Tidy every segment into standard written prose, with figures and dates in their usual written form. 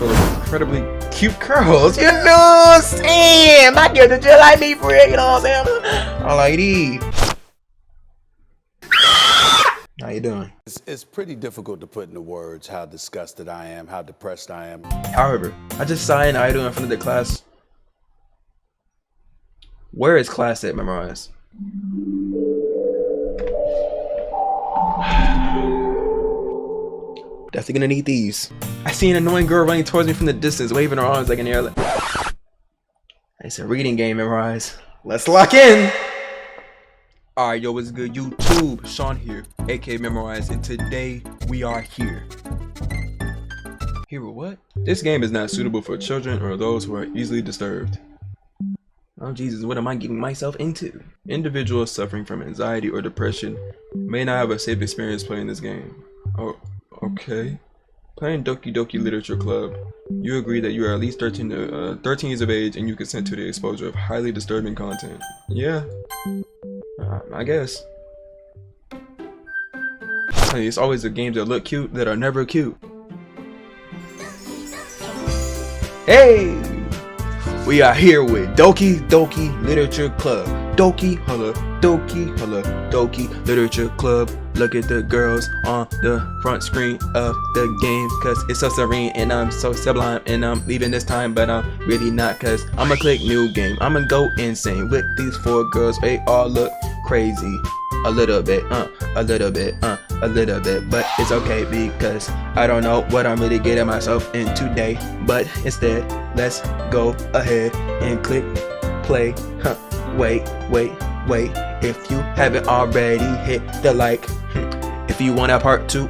full of incredibly cute girls. You know what I'm saying? My girls are just like me for real, you know what I'm saying? I like these. How you doing? It's pretty difficult to put into words how disgusted I am, how depressed I am. However, I just saw an idol in front of the class. Where is class at, Memorize? Definitely gonna need these. I see an annoying girl running towards me from the distance, waving her arms like an air. It's a reading game, Memorize. Let's lock in! Alright, yo, what's good, YouTube? Sean here, aka Memorize, and today we are here. Here with what? This game is not suitable for children or those who are easily disturbed. Oh Jesus, what am I getting myself into? Individuals suffering from anxiety or depression may not have a safe experience playing this game. Oh, okay. Playing Doki Doki Literature Club, you agree that you are at least 13 years of age and you consent to the exposure of highly disturbing content. Yeah. I guess. Hey, it's always the games that look cute that are never cute. Hey! We are here with Doki Doki Literature Club. Doki, holla, Doki, holla, Doki Literature Club. Look at the girls on the front screen of the game, cause it's so serene and I'm so sublime, and I'm leaving this time, but I'm really not, cause I'ma click new game. I'ma go insane with these 4 girls. They all look crazy. A little bit, a little bit, a little bit, but it's okay because I don't know what I'm really getting myself in today. But instead, let's go ahead and click play. Wait. If you haven't already, hit the like. If you want a part 2,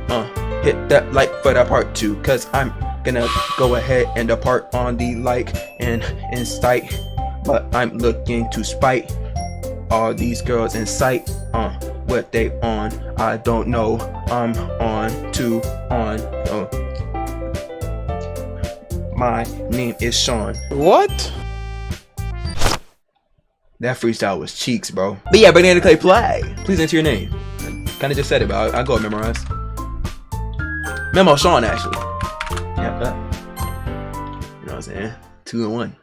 hit that like for the part 2, cause I'm gonna go ahead and depart on the like and incite, but I'm looking to spite all these girls in sight. What they on, I don't know. I'm on. My name is Sean. What? That freestyle was cheeks, bro. But yeah, Banana Clay play. Please enter your name. Kinda just said it, but I'll go and memorize. Memo Sean, actually. Yep, you know what I'm saying? 2 and 1.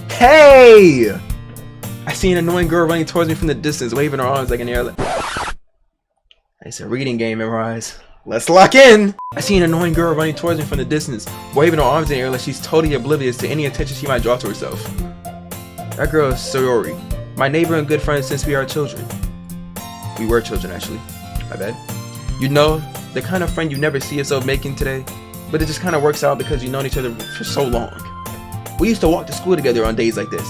Hey! I see an annoying girl running towards me from the distance, waving her arms like an air. It's a reading game, Memorize. Let's lock in! I see an annoying girl running towards me from the distance, waving her arms in the air like she's totally oblivious to any attention she might draw to herself. That girl is Sayori, my neighbor and good friend since we are children. We were children, actually. My bad. You know, the kind of friend you never see yourself making today, but it just kind of works out because you've known each other for so long. We used to walk to school together on days like this.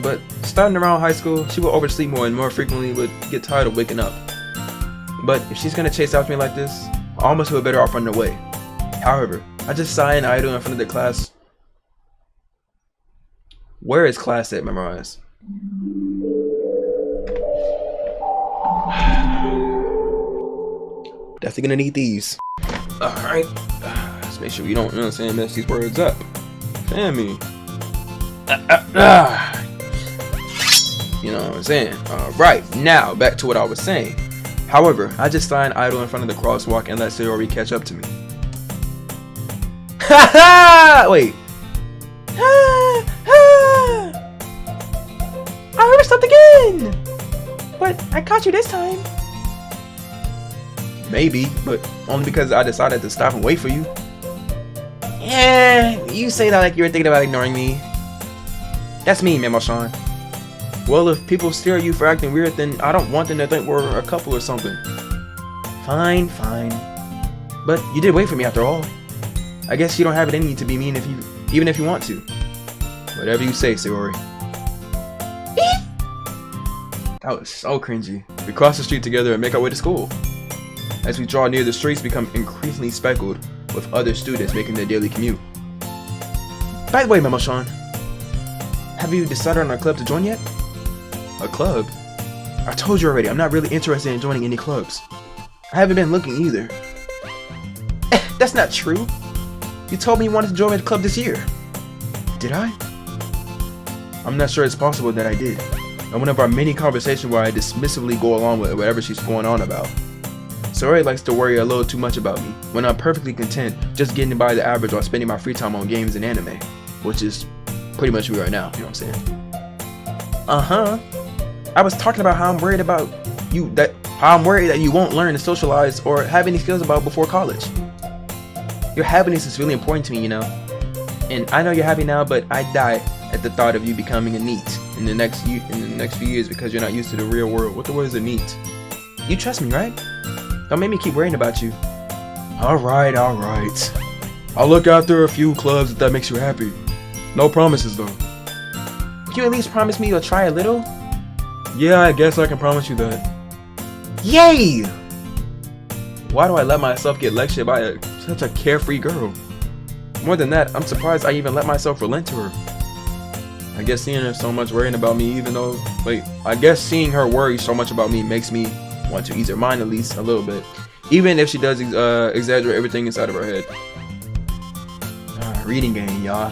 But starting around high school, she would oversleep more and more frequently would get tired of waking up. But if she's gonna chase after me like this, I almost feel better off running away. However, I just saw an idol in front of the class. Where is class at, Memorize? Definitely gonna need these. Alright. Let's make sure we don't, you know what I'm saying, mess these words up. Damn me. You know what I'm saying? Alright, now back to what I was saying. However, I just saw an idol in front of the crosswalk and let Sayori catch up to me. Haha! Wait. I overslept again! But I caught you this time. Maybe, but only because I decided to stop and wait for you. Yeah, you say that like you were thinking about ignoring me. That's me, Memo Sean. Well, if people stare at you for acting weird, then I don't want them to think we're a couple or something. Fine. But you did wait for me after all. I guess you don't have it in you to be mean even if you want to. Whatever you say, Sayori. That was so cringy. We cross the street together and make our way to school. As we draw near, the streets become increasingly speckled with other students making their daily commute. By the way, Memo Sean, have you decided on a club to join yet? A club? I told you already, I'm not really interested in joining any clubs. I haven't been looking either. That's not true. You told me you wanted to join a club this year. Did I? I'm not sure it's possible that I did. And one of our many conversations where I dismissively go along with whatever she's going on about. Sayori likes to worry a little too much about me, when I'm perfectly content just getting by the average while spending my free time on games and anime, which is pretty much who we are now, you know what I'm saying? I was talking about how I'm worried about you, how I'm worried that you won't learn to socialize or have any skills about before college. Your happiness is really important to me, you know. And I know you're happy now, but I die at the thought of you becoming a NEET in the next few years because you're not used to the real world. What the word is a NEET? You trust me, right? Don't make me keep worrying about you. Alright. I'll look after a few clubs if that makes you happy. No promises though. Can you at least promise me you'll try a little? Yeah, I guess I can promise you that. Yay! Why do I let myself get lectured by such a carefree girl? More than that, I'm surprised I even let myself relent to her. I guess seeing her so much worrying about me I guess seeing her worry so much about me makes me want to ease her mind at least a little bit. Even if she does exaggerate everything inside of her head. Reading game, y'all.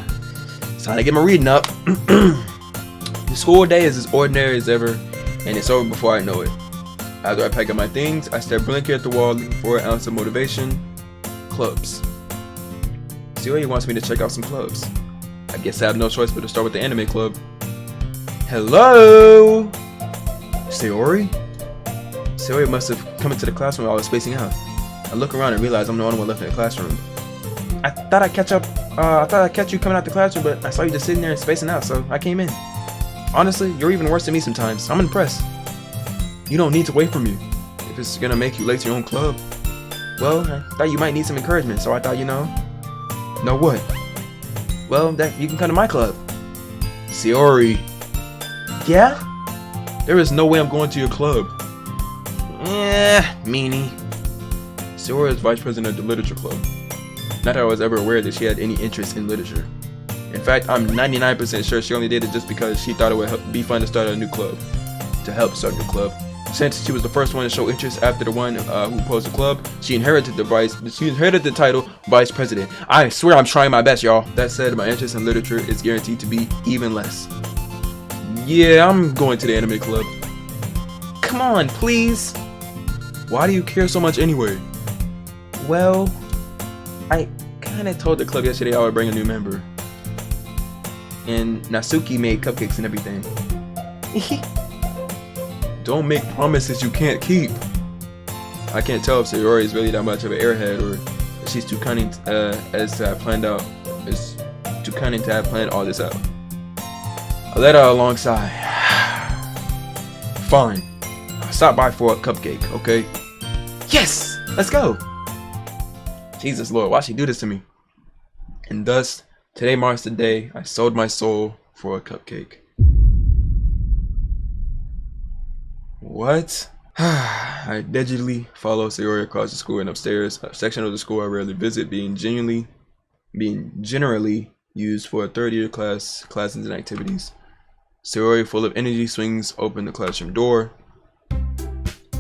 It's time to get my reading up. The school day is as ordinary as ever, and it's over before I know it. After I pack up my things, I stare blankly at the wall looking for an ounce of motivation. Clubs. Sayori wants me to check out some clubs. I guess I have no choice but to start with the anime club. Hello? Sayori? Sayori must have come into the classroom while I was spacing out. I look around and realize I'm the only one left in the classroom. I thought I'd catch you coming out the classroom, but I saw you just sitting there and spacing out, so I came in. Honestly, you're even worse than me sometimes. I'm impressed. You don't need to wait for me if it's gonna make you late to your own club. Well, I thought you might need some encouragement, so I thought, Know what? Well, that you can come to my club. Sayori. Yeah? There is no way I'm going to your club. Meanie. Sayori is vice president of the literature club. Not that I was ever aware that she had any interest in literature. In fact, I'm 99% sure she only did it just because she thought it would be fun to start a new club. To help start a new club. Since she was the first one to show interest after the one who opposed the club, she inherited the title vice president. I swear I'm trying my best, y'all. That said, my interest in literature is guaranteed to be even less. Yeah, I'm going to the anime club. Come on, please. Why do you care so much anyway? Well, I kinda told the club yesterday I would bring a new member. And Natsuki made cupcakes and everything. Don't make promises you can't keep. I can't tell if Sayori is really that much of an airhead or if she's too cunning to have planned all this out. I let out a long sigh. Fine. I'll stop by for a cupcake, okay? Yes! Let's go! Jesus Lord, why'd she do this to me? And thus, today marks the day I sold my soul for a cupcake. What? I digitally follow Sayori across the school and upstairs, a section of the school I rarely visit, being generally used for third-year classes and activities. Sayori, full of energy, swings open the classroom door.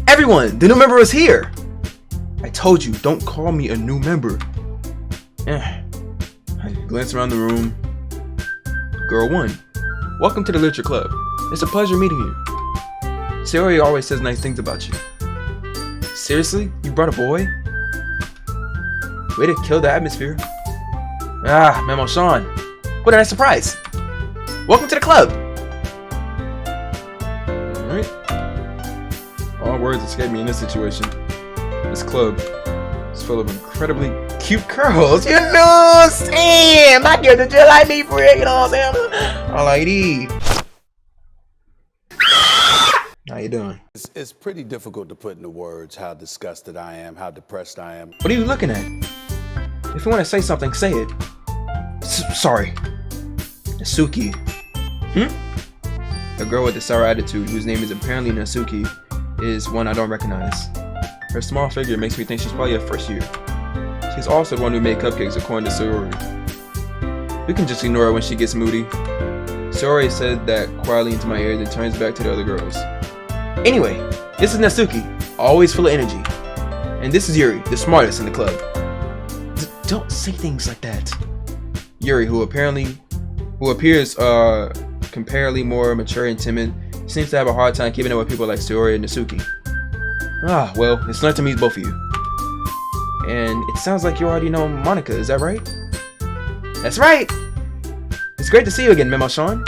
Everyone, the new member is here! I told you, don't call me a new member. I glance around the room. Girl 1, welcome to the literature club. It's a pleasure meeting you. Sayori always says nice things about you. Seriously? You brought a boy? Way to kill the atmosphere. Memo Sean. What a nice surprise. Welcome to the club. Alright. All words escape me in this situation. This club is full of incredibly cute girls. You know what I'm saying? My girl, did you like me for real? You know what I'm saying? Alrighty. How you doing? It's pretty difficult to put into words how disgusted I am, how depressed I am. What are you looking at? If you want to say something, say it. Sorry. Natsuki. The girl with the sour attitude, whose name is apparently Natsuki, is one I don't recognize. Her small figure makes me think she's probably a first year. She's also the one who made cupcakes according to Sayori. We can just ignore her when she gets moody. Sayori said that quietly into my ear, then turns back to the other girls. Anyway, this is Natsuki, always full of energy. And this is Yuri, the smartest in the club. Don't say things like that. Yuri, who appears comparatively more mature and timid, seems to have a hard time keeping up with people like Sayori and Natsuki. Ah, well, it's nice to meet both of you. And it sounds like you already know Monica, is that right? That's right! It's great to see you again, Memo Sean.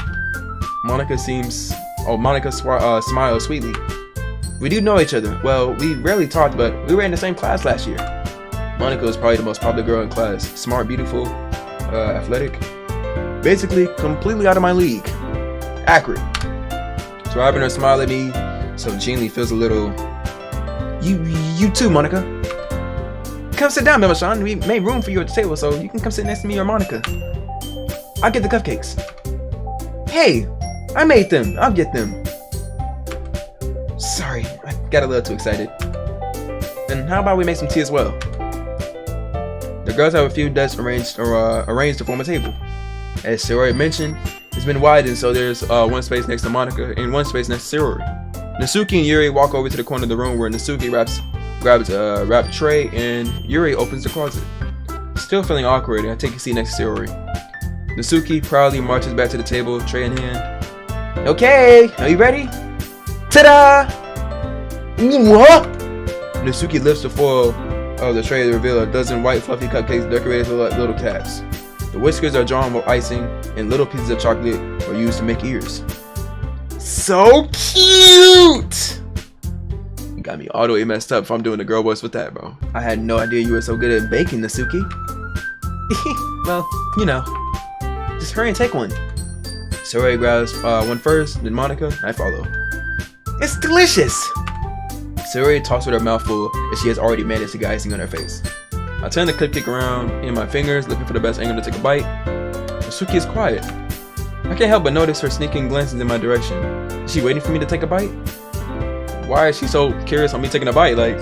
Monica smiles sweetly. We do know each other. Well, we rarely talked, but we were in the same class last year. Monica was probably the most popular girl in class. Smart, beautiful, athletic. Basically, completely out of my league. Accurate. Driving her smile at me so Jeanly feels a little... You too, Monica. Come sit down, Memo Sean. We made room for you at the table, so you can come sit next to me or Monica. I'll get the cupcakes. Hey, I made them. I'll get them. Sorry, I got a little too excited. Then how about we make some tea as well? The girls have a few desks arranged to form a table. As Sayori mentioned, it's been widened, so there's one space next to Monica and one space next to Sayori. Nasuki and Yuri walk over to the corner of the room where Nasuki grabs a wrapped tray and Yuri opens the closet. Still feeling awkward, I take a seat next to Sayori. Nasuki proudly marches back to the table, tray in hand. Okay, are you ready? Ta-da! What? Nasuki lifts the foil of the tray to reveal a dozen white fluffy cupcakes decorated like little cats. The whiskers are drawn with icing, and little pieces of chocolate are used to make ears. So cute! You got me all the way messed up if I'm doing the girl voice with that, bro. I had no idea you were so good at baking, Nasuki. Well, you know. Just hurry and take one. Sayori grabs one first, then Monica, and I follow. It's delicious! Sayori talks with her mouth full as she has already managed to get icing on her face. I turn the cupcake around in my fingers, looking for the best angle to take a bite. Nasuki is quiet. I can't help but notice her sneaking glances in my direction. Is she waiting for me to take a bite? Why is she so curious on me taking a bite? Like,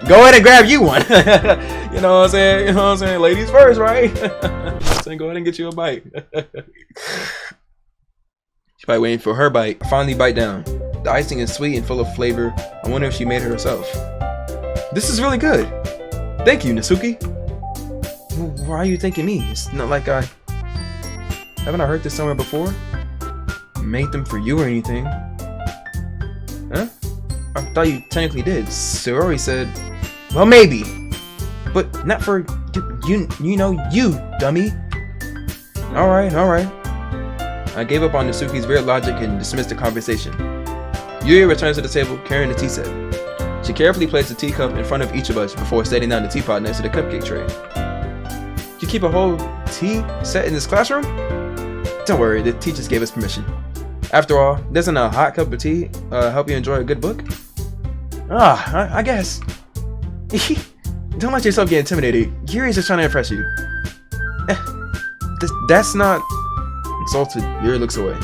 go ahead and grab you one. You know what I'm saying? You know what I'm saying? Ladies first, right? I'm saying, go ahead and get you a bite. She's probably waiting for her bite. I finally bite down. The icing is sweet and full of flavor. I wonder if she made it herself. This is really good. Thank you, Nasuki. Why are you thanking me? It's not like haven't I heard this somewhere before? Made them for you or anything? Huh? I thought you technically did. Sayori said, well, maybe, but not for you know, you dummy. All right. I gave up on Nasuki's weird logic and dismissed the conversation. Yuri returns to the table carrying the tea set. She carefully placed the teacup in front of each of us before setting down the teapot next to the cupcake tray. You keep a whole tea set in this classroom? Don't worry, the teachers gave us permission. After all, doesn't a hot cup of tea help you enjoy a good book? I guess. Don't let yourself get intimidated. Yuri's just trying to impress you. That's not... Insulted, Yuri looks away.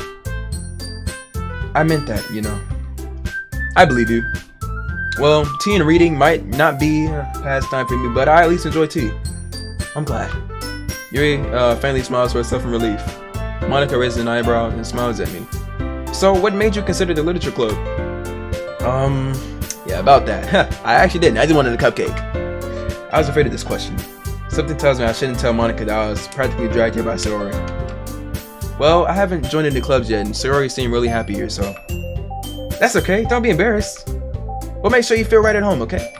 I meant that, you know. I believe you. Well, tea and reading might not be a pastime for me, but I at least enjoy tea. I'm glad. Yuri faintly smiles for herself in relief. Monica raises an eyebrow and smiles at me. So, what made you consider the literature club? Yeah, about that. I actually didn't. I just wanted a cupcake. I was afraid of this question. Something tells me I shouldn't tell Monica that I was practically dragged here by Sayori. Well, I haven't joined any clubs yet, and Sayori seemed really happy here, so... That's okay. Don't be embarrassed. We'll make sure you feel right at home, okay?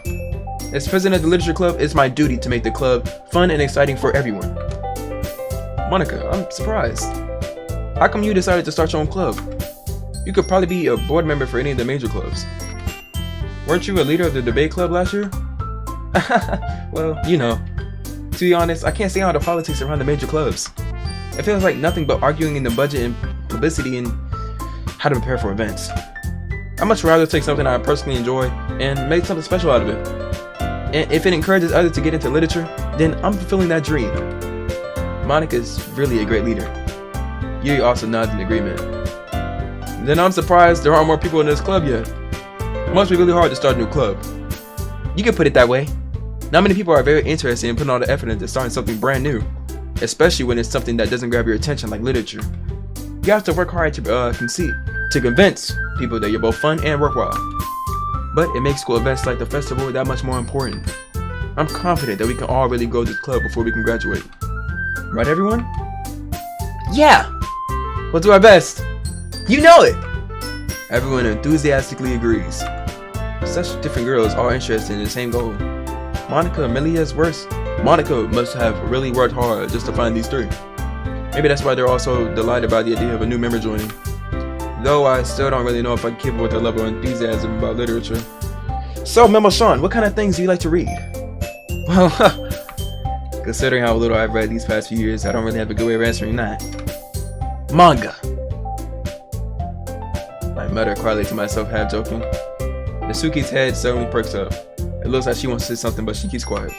As president of the literature club, it's my duty to make the club fun and exciting for everyone. Monica, I'm surprised. How come you decided to start your own club? You could probably be a board member for any of the major clubs. Weren't you a leader of the debate club last year? Well, you know. To be honest, I can't see all the politics around the major clubs. It feels like nothing but arguing in the budget and publicity and how to prepare for events. I'd much rather take something I personally enjoy and make something special out of it. And if it encourages others to get into literature, then I'm fulfilling that dream. Monica's really a great leader. Yuri also nods in agreement. Then I'm surprised there aren't more people in this club yet. It must be really hard to start a new club. You could put it that way. Not many people are very interested in putting all the effort into starting something brand new, especially when it's something that doesn't grab your attention like literature. You have to work hard to convince people that you're both fun and worthwhile. But it makes school events like the festival that much more important. I'm confident that we can all really grow this club before we can graduate. Right, everyone? Yeah! We'll do our best. You know it! Everyone enthusiastically agrees. Such different girls, all interested in the same goal. Monica, Amelia's worse. Monica must have really worked hard just to find these three. Maybe that's why they're all so delighted by the idea of a new member joining. Though I still don't really know if I can keep up with their level of enthusiasm about literature. So, Memo Sean, what kind of things do you like to read? Well, considering how little I've read these past few years, I don't really have a good way of answering that. Manga. I mutter quietly to myself, half joking. Nasuki's head suddenly perks up. It looks like she wants to say something, but she keeps quiet.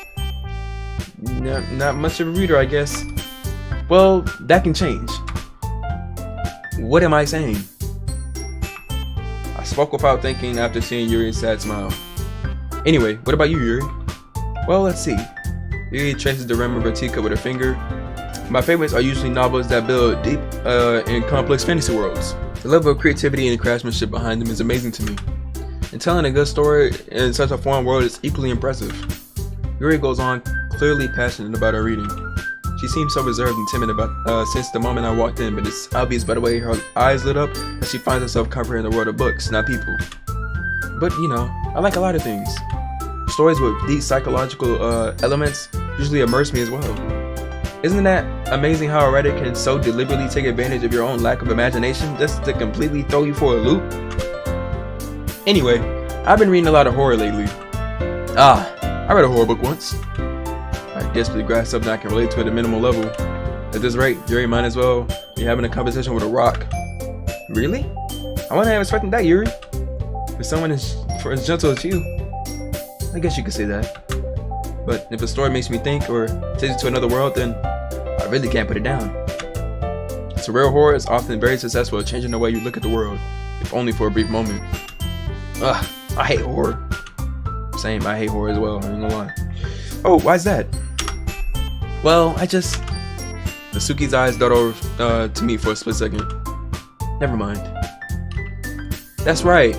Not much of a reader, I guess. Well, that can change. What am I saying? I spoke without thinking after seeing Yuri's sad smile. Anyway, what about you, Yuri? Well, let's see. Yuri traces the rim of her teacup with her finger. My favorites are usually novels that build deep and complex fantasy worlds. The level of creativity and craftsmanship behind them is amazing to me. And telling a good story in such a foreign world is equally impressive. Yuri goes on, clearly passionate about her reading. She seems so reserved and timid about since the moment I walked in, but it's obvious by the way her eyes lit up that she finds herself comprehending the world of books, not people. But you know, I like a lot of things. Stories with these psychological elements usually immerse me as well. Isn't that amazing how a writer can so deliberately take advantage of your own lack of imagination just to completely throw you for a loop? Anyway, I've been reading a lot of horror lately. I read a horror book once. I desperately grasped something I can relate to at a minimal level. At this rate, Yuri might as well be having a conversation with a rock. Really? I wasn't expecting that, Yuri. For someone as gentle as you. I guess you could say that. But if a story makes me think or takes it to another world, then I really can't put it down. Surreal horror is often very successful at changing the way you look at the world, if only for a brief moment. Ugh, I hate horror. Same, I hate horror as well, I ain't gonna lie. Oh, why's that? Well, Nasuki's eyes dart over to me for a split second. Never mind. That's right.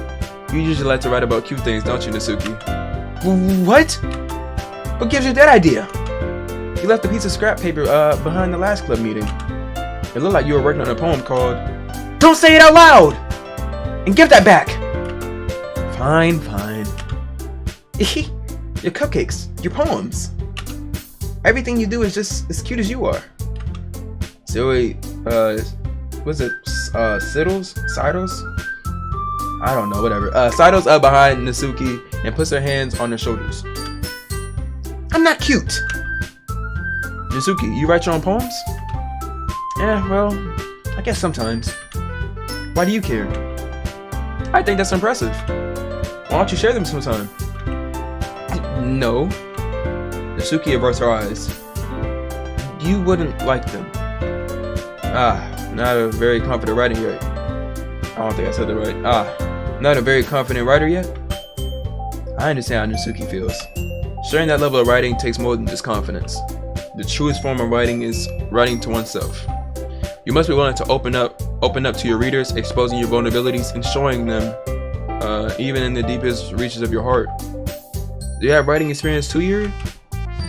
You usually like to write about cute things, don't you, Nasuki? What? What gives you that idea? You left a piece of scrap paper behind the last club meeting. It looked like you were working on a poem called "Don't Say It Out Loud!" And give that back! Fine. Your cupcakes, your poems. Everything you do is just as cute as you are. So wait, was it Sidles? I don't know, whatever. Sidles up behind Nasuki and puts her hands on her shoulders. I'm not cute! Nasuki, you write your own poems? Yeah, well, I guess sometimes. Why do you care? I think that's impressive. Why don't you share them sometime? No. Nasuki averts her eyes. You wouldn't like them. Not a very confident writer yet. I don't think I said that right. Not a very confident writer yet? I understand how Nasuki feels. Sharing that level of writing takes more than just confidence. The truest form of writing is writing to oneself. You must be willing to open up to your readers, exposing your vulnerabilities and showing them, even in the deepest reaches of your heart. Do you have writing experience too, Yuri?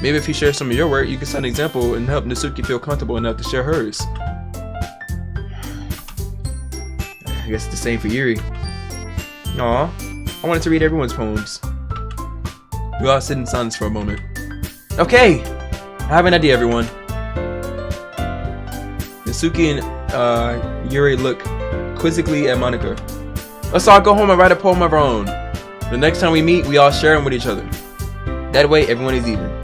Maybe if you share some of your work, you can set an example and help Nasuki feel comfortable enough to share hers. I guess it's the same for Yuri. Aw, I wanted to read everyone's poems. We all sit in silence for a moment. Okay, I have an idea, everyone. Nasuki and Yuri look quizzically at Monica. Let's all go home and write a poem of our own. The next time we meet, we all share them with each other. That way, everyone is even.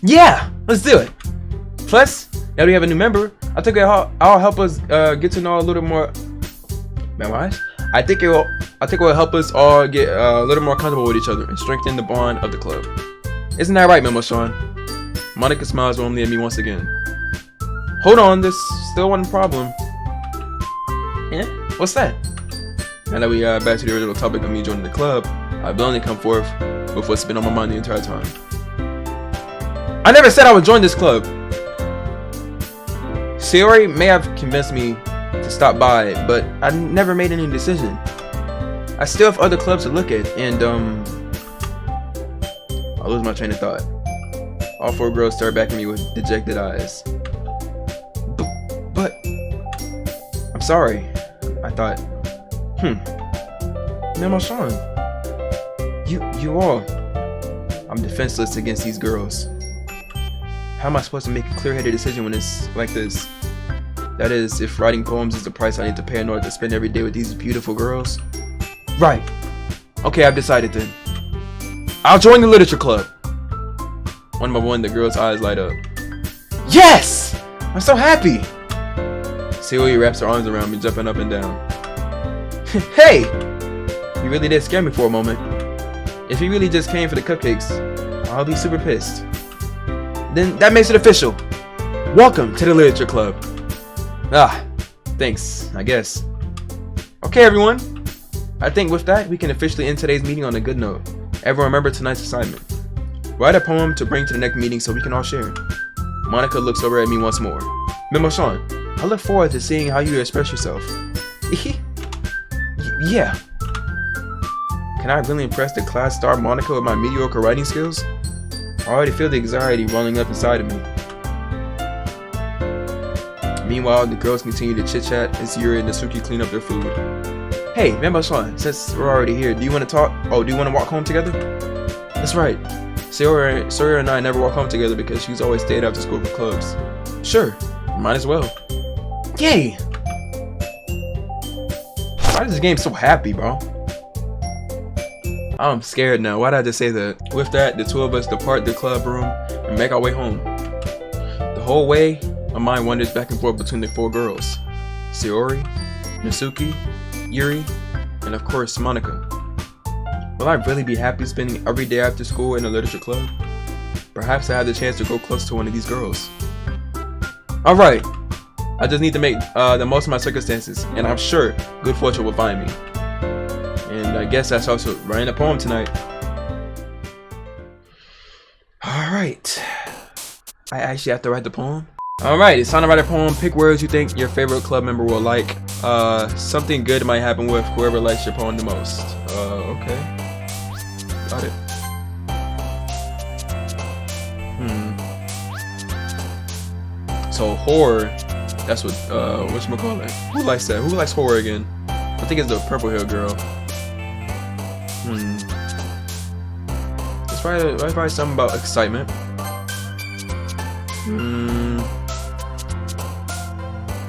Yeah, let's do it. Plus, now we have a new member. I think it'll help us get to know a little more. Man, why? I think it will help us all get a little more comfortable with each other and strengthen the bond of the club. Isn't that right, Memo Sean? Monica smiles warmly at me once again. Hold on, there's still one problem. Yeah? What's that? Now that we back to the original topic of me joining the club, I've bluntly come forth with what's been on my mind the entire time. I never said I would join this club. Sayori may have convinced me to stop by, but I never made any decision. I still have other clubs to look at, and I lose my train of thought. All four girls stare back at me with dejected eyes. But I'm sorry. I thought, Memo Sean, you all. I'm defenseless against these girls. How am I supposed to make a clear-headed decision when it's like this? That is, if writing poems is the price I need to pay in order to spend every day with these beautiful girls. Right. Okay, I've decided then. I'll join the literature club. One by one, the girl's eyes light up. Yes! I'm so happy! Celia wraps her arms around me, jumping up and down. Hey! You really did scare me for a moment. If you really just came for the cupcakes, I'll be super pissed. Then that makes it official. Welcome to the literature club. Ah, thanks, I guess. Okay, everyone. I think with that, we can officially end today's meeting on a good note. Everyone remember tonight's assignment. Write a poem to bring to the next meeting so we can all share. Monica looks over at me once more. Memo Sean, I look forward to seeing how you express yourself. Yeah. Can I really impress the class star Monica with my mediocre writing skills? I already feel the anxiety rolling up inside of me. Meanwhile, the girls continue to chit-chat as Yuri and Nasuki clean up their food. Hey, Memo Sean, since we're already here, do you want to talk? Oh, do you want to walk home together? That's right. Sawyer and I never walk home together because she's always stayed after school for clubs. Sure, might as well. Yay! Why is this game so happy, bro? I'm scared now. Why did I just say that? With that, the two of us depart the club room and make our way home. The whole way, my mind wanders back and forth between the four girls. Sayori, Nasuki, Yuri, and of course Monica. Will I really be happy spending every day after school in a literature club? Perhaps I have the chance to go close to one of these girls. Alright, I just need to make the most of my circumstances, and I'm sure good fortune will find me. And I guess that's also writing a poem tonight. Alright. I actually have to write the poem? Alright, it's time to write a poem. Pick words you think your favorite club member will like. Something good might happen with whoever likes your poem the most. Okay. Got it. So horror, that's what whatchamacallit. Who likes that? Who likes horror again? I think it's the purple hair girl. Let's write something about excitement.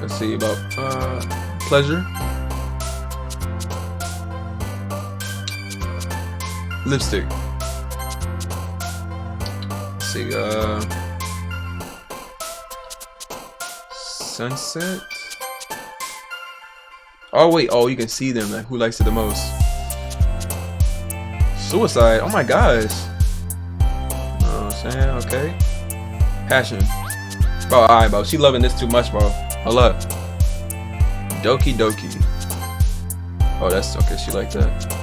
Let's see, about pleasure. Lipstick. Let's see, sunset. Oh wait, oh you can see them, like who likes it the most. Suicide, oh my gosh. You know what I'm saying? Okay. Passion. Bro, alright, bro. She loving this too much, bro. Hold up. Doki Doki. Oh, that's okay. She like that.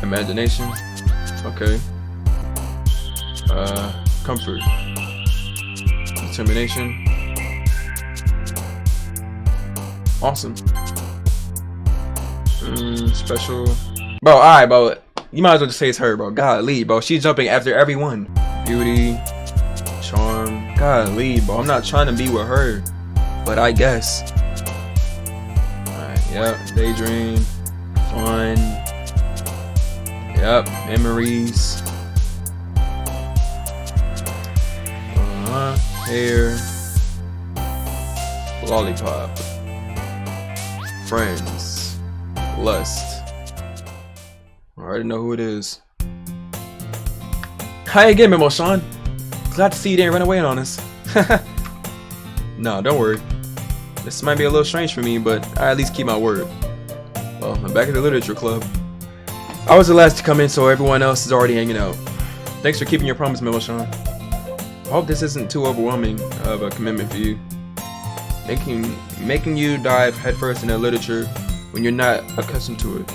Imagination. Okay. Comfort. Determination. Awesome. Special. Bro, alright, bro. You might as well just say it's her, bro. Golly, bro. She's jumping after everyone. Beauty. Charm. Golly, bro. I'm not trying to be with her, but I guess. Alright, yep. Daydream. Fun. Yep. Memories. Hair. Lollipop. Friends. Lust. I already know who it is. Hi again, Memo Sean. Glad to see you didn't run away on us. No, don't worry. This might be a little strange for me, but I at least keep my word. Well, I'm back at the literature club. I was the last to come in, so everyone else is already hanging out. Thanks for keeping your promise, Memo Sean. I hope this isn't too overwhelming of a commitment for you. Making you dive headfirst into literature when you're not accustomed to it.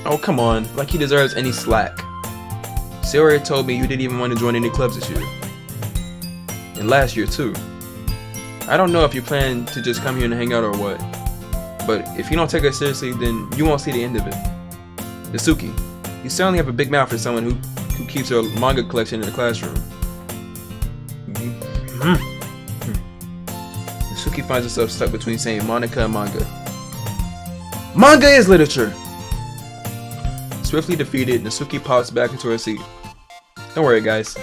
Oh, come on, like he deserves any slack. Sayori told me you didn't even want to join any clubs this year. And last year too. I don't know if you plan to just come here and hang out or what. But if you don't take it seriously, then you won't see the end of it. Nasuki, you certainly have a big mouth for someone who keeps her manga collection in the classroom. Nasuki finds herself stuck between saying Monica and manga. Manga is literature! Swiftly defeated, Natsuki pops back into her seat. Don't worry, guys.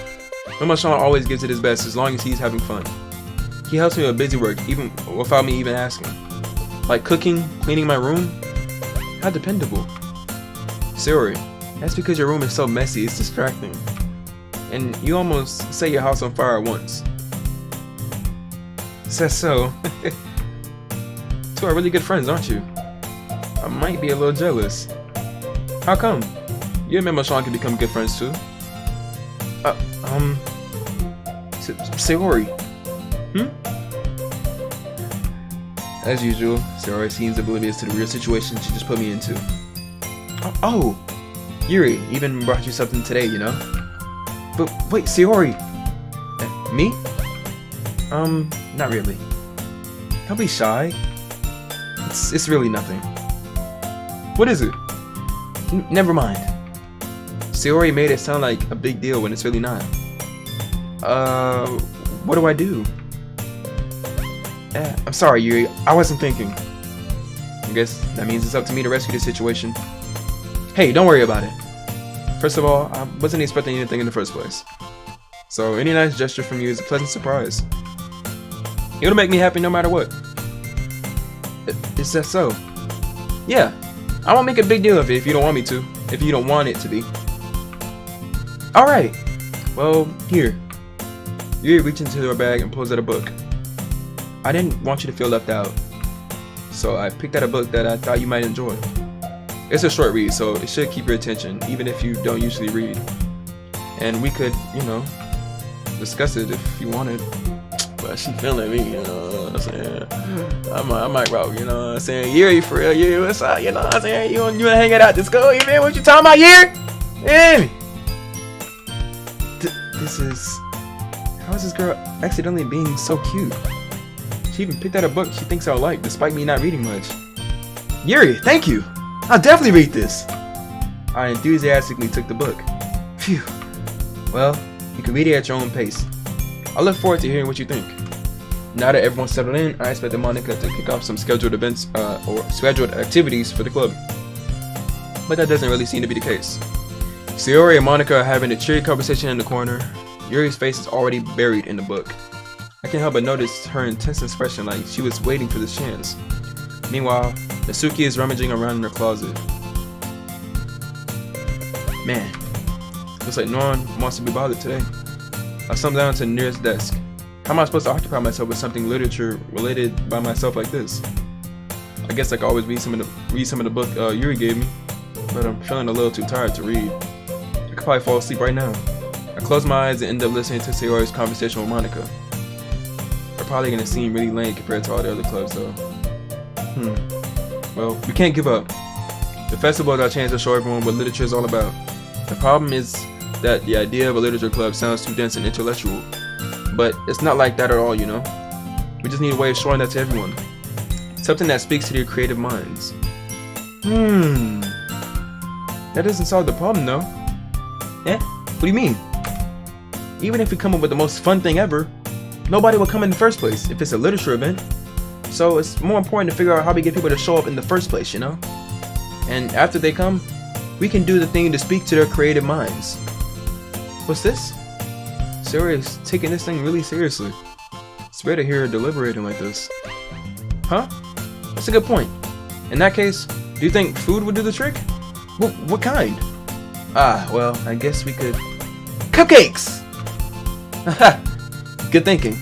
Memo-chan always gives it his best as long as he's having fun. He helps me with busy work, even without me even asking. Like cooking, cleaning my room. How dependable. Sayori, that's because your room is so messy, it's distracting. And you almost set your house on fire at once. Says so. Two are really good friends, aren't you? I might be a little jealous. How come? You and Memo-chan can become good friends too. Sayori. As usual, Sayori seems oblivious to the real situation she just put me into. Oh, Yuri even brought you something today, you know? But wait, Sayori. Me? Not really. Don't be shy. It's really nothing. What is it? Never mind. Sayori made it sound like a big deal when it's really not. What do I do? I'm sorry, Yuri. I wasn't thinking. I guess that means it's up to me to rescue the situation. Hey, don't worry about it. First of all, I wasn't expecting anything in the first place. So any nice gesture from you is a pleasant surprise. It'll make me happy no matter what. Is that so? Yeah. I won't make a big deal of it if you don't want me to. If you don't want it to be. Alright. Well, here. Yuri reaches into her bag and pulls out a book. I didn't want you to feel left out, so I picked out a book that I thought you might enjoy. It's a short read, so it should keep your attention, even if you don't usually read. And we could, you know, discuss it if you wanted. But she feeling me, you know what I'm saying? I might rock, you know what I'm saying? Yuri, for real, Yuri, what's up, you know what I'm saying? You wanna hang it out to school, you man? What you talking about, Yuri? Yeah. This is... How is this girl accidentally being so cute? She even picked out a book she thinks I'll like, despite me not reading much. Yuri, thank you! I'll definitely read this! I enthusiastically took the book. Phew. Well, you can read it at your own pace. I look forward to hearing what you think. Now that everyone's settled in, I expect Monica to kick off some scheduled events or scheduled activities for the club. But that doesn't really seem to be the case. Sayori and Monica are having a cheery conversation in the corner. Yuri's face is already buried in the book. I can't help but notice her intense expression, like she was waiting for this chance. Meanwhile, Natsuki is rummaging around in her closet. Man, looks like no one wants to be bothered today. I slumped down to the nearest desk. How am I supposed to occupy myself with something literature related by myself like this? I guess I could always read some of the book Yuri gave me, but I'm feeling a little too tired to read. I could probably fall asleep right now. I close my eyes and end up listening to Sayori's conversation with Monica. They're probably gonna seem really lame compared to all the other clubs though. Well, we can't give up. The festival is our chance to show everyone what literature is all about. The problem is that the idea of a literature club sounds too dense and intellectual. But it's not like that at all, you know? We just need a way of showing that to everyone. Something that speaks to their creative minds. That doesn't solve the problem though. What do you mean? Even if we come up with the most fun thing ever, nobody will come in the first place if it's a literature event. So it's more important to figure out how we get people to show up in the first place, you know? And after they come, we can do the thing to speak to their creative minds. What's this? Sayori is taking this thing really seriously. It's rare to hear her deliberating like this. Huh? That's a good point. In that case, do you think food would do the trick? What kind? Well, I guess we could... Cupcakes! Haha! Good thinking.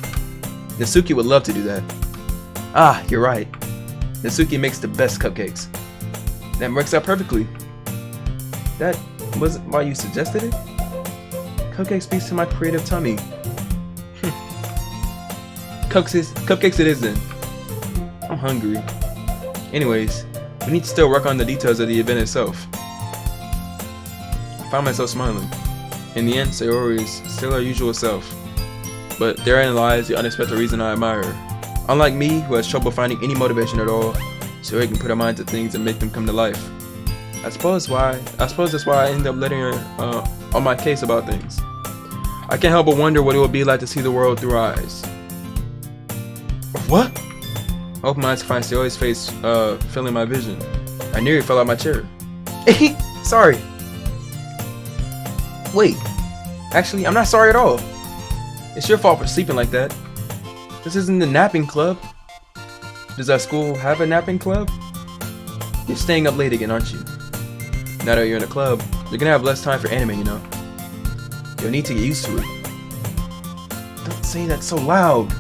Natsuki would love to do that. You're right. Natsuki makes the best cupcakes. That works out perfectly. That wasn't why you suggested it? Cupcake speaks to my creative tummy. Cupcakes it is then. I'm hungry. Anyways, we need to still work on the details of the event itself. I found myself smiling. In the end, Sayori is still her usual self. But therein lies the unexpected reason I admire her. Unlike me, who has trouble finding any motivation at all, Sayori can put her mind to things and make them come to life. I suppose that's why I ended up letting her on my case about things. I can't help but wonder what it would be like to see the world through her eyes. What? I open my eyes to find Sayori's face filling my vision. I nearly fell out my chair. Sorry. Wait. Actually, I'm not sorry at all. It's your fault for sleeping like that. This isn't the napping club. Does that school have a napping club? You're staying up late again, aren't you? Now that you're in a club, you're gonna have less time for anime, you know? You'll need to get used to it. Don't say that so loud.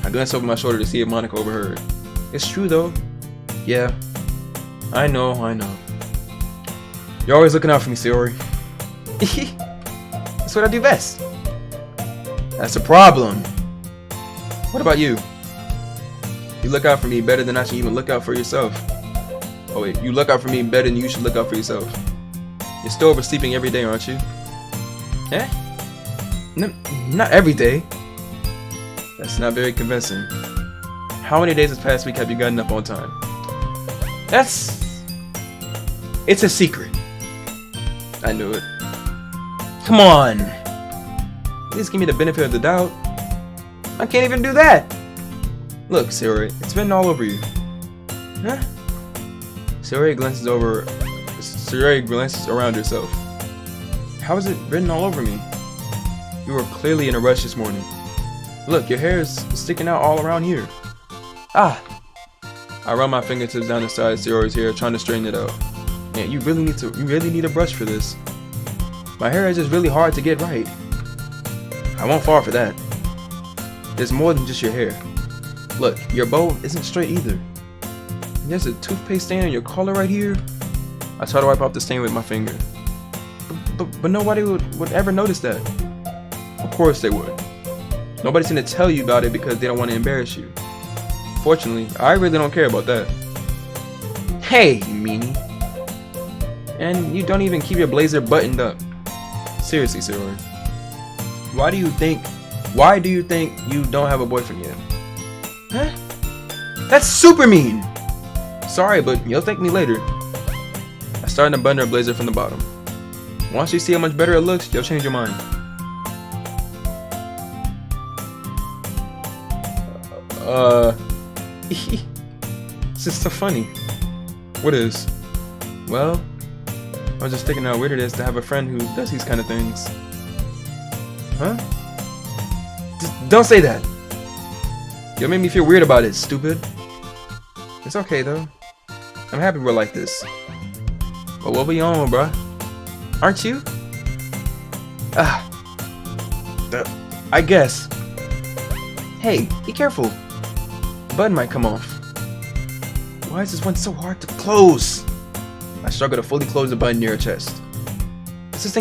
I glanced over my shoulder to see if Monica overheard. It's true though. Yeah. I know. You're always looking out for me, Sayori. That's what I do best. That's a problem. What about you? You look out for me better than I should even look out for yourself. Oh wait, you look out for me better than you should look out for yourself. You're still oversleeping every day, aren't you? Eh? Not every day. That's not very convincing. How many days this past week have you gotten up on time? It's a secret. I knew it. Come on. At least give me the benefit of the doubt. I can't even do that. Look, Sayori, it's written all over you. Huh? Sayori glances around herself. How is it written all over me? You were clearly in a rush this morning. Look, your hair is sticking out all around here. Ah! I run my fingertips down the side of Sayori's hair, trying to straighten it out. Man, you really need a brush for this. My hair is just really hard to get right. I won't fall for that. There's more than just your hair. Look, your bow isn't straight either. There's a toothpaste stain on your collar right here. I try to wipe off the stain with my finger. But nobody would ever notice that. Of course they would. Nobody's gonna tell you about it because they don't want to embarrass you. Fortunately, I really don't care about that. Hey, you meanie. And you don't even keep your blazer buttoned up. Seriously, Sayori. Why do you think you don't have a boyfriend yet? Huh? That's super mean! Sorry, but you'll thank me later. I started to button her blazer from the bottom. Once you see how much better it looks, you'll change your mind. It's just so funny. What is? Well, I was just thinking how weird it is to have a friend who does these kind of things. Huh? Just don't say that. You'll make me feel weird about it, stupid. It's okay though. I'm happy we're like this. But what we on, bruh? Aren't you? I guess. Hey, be careful. The button might come off. Why is this one so hard to close? I struggle to fully close the button near her chest. Does this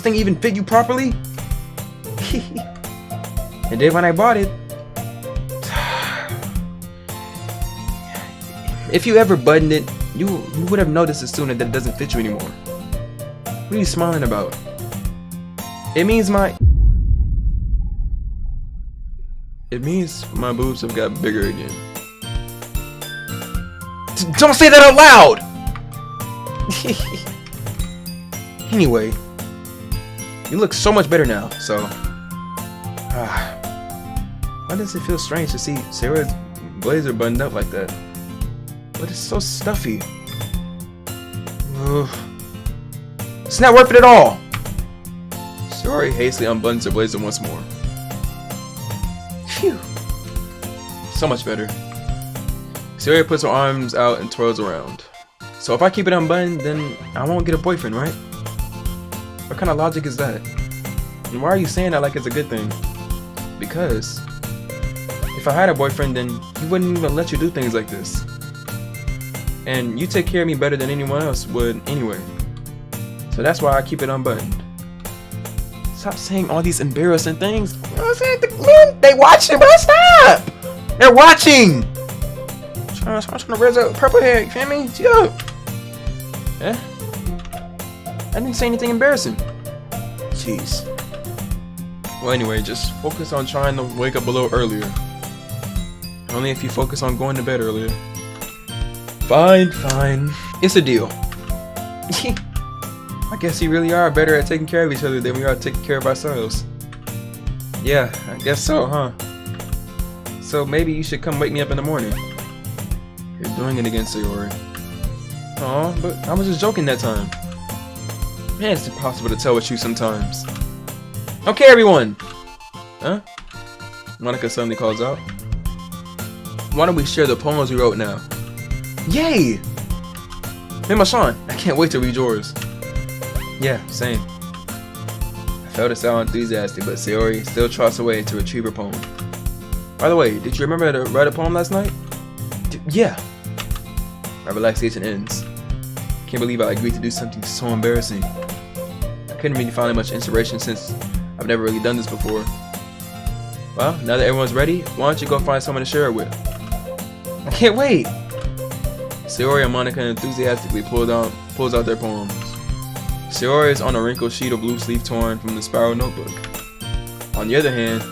thing even fit you properly? And then when I bought it, if you ever buttoned it, you would have noticed as soon that it doesn't fit you anymore. What are you smiling about? It means my boobs have got bigger again. Don't say that out loud! Anyway, you look so much better now, so... why does it feel strange to see Sarah's blazer buttoned up like that? But it's so stuffy. Ugh. It's not worth it at all! Sayori hastily unbuttons her blazer once more. Phew. So much better. Sayori puts her arms out and twirls around. So if I keep it unbuttoned, then I won't get a boyfriend, right? What kind of logic is that? And why are you saying that like it's a good thing? Because if I had a boyfriend, then he wouldn't even let you do things like this. And you take care of me better than anyone else would anyway. So that's why I keep it unbuttoned. Stop saying all these embarrassing things. You know what I'm saying? They watching, bro. Stop! They're watching! I'm trying to raise up purple hair, you feel me? Yo! Eh? I didn't say anything embarrassing. Jeez. Well, anyway, just focus on trying to wake up a little earlier. Only if you focus on going to bed earlier. Fine. It's a deal. I guess you really are better at taking care of each other than we are taking care of ourselves. Yeah, I guess so, huh? So maybe you should come wake me up in the morning. You're doing it again, Sayori. Aw, but I was just joking that time. Man, it's impossible to tell with you sometimes. Okay, everyone! Huh? Monica suddenly calls out. Why don't we share the poems we wrote now? Yay! Hey, Sean, I can't wait to read yours. Yeah, same. I failed to sound enthusiastic, but Sayori still trots away to retrieve her poem. By the way, did you remember to write a poem last night? Yeah. My relaxation ends. Can't believe I agreed to do something so embarrassing. I couldn't really find much inspiration since I've never really done this before. Well, now that everyone's ready, why don't you go find someone to share it with? I can't wait! Sayori and Monica enthusiastically pulls out their poems. Sayori is on a wrinkled sheet of blue sleeve torn from the spiral notebook. On the other hand,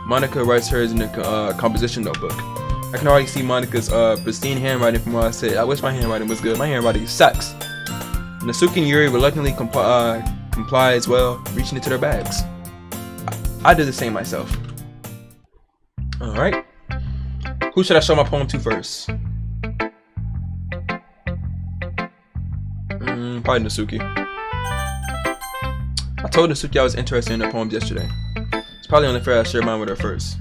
Monica writes hers in a composition notebook. I can already see Monica's pristine handwriting from what I said. I wish my handwriting was good. My handwriting sucks. Natsuki and Yuri reluctantly comply as well, reaching into their bags. I do the same myself. Alright. Who should I show my poem to first? Probably Natsuki. I told Natsuki I was interested in her poems yesterday. It's probably only fair I share mine with her first.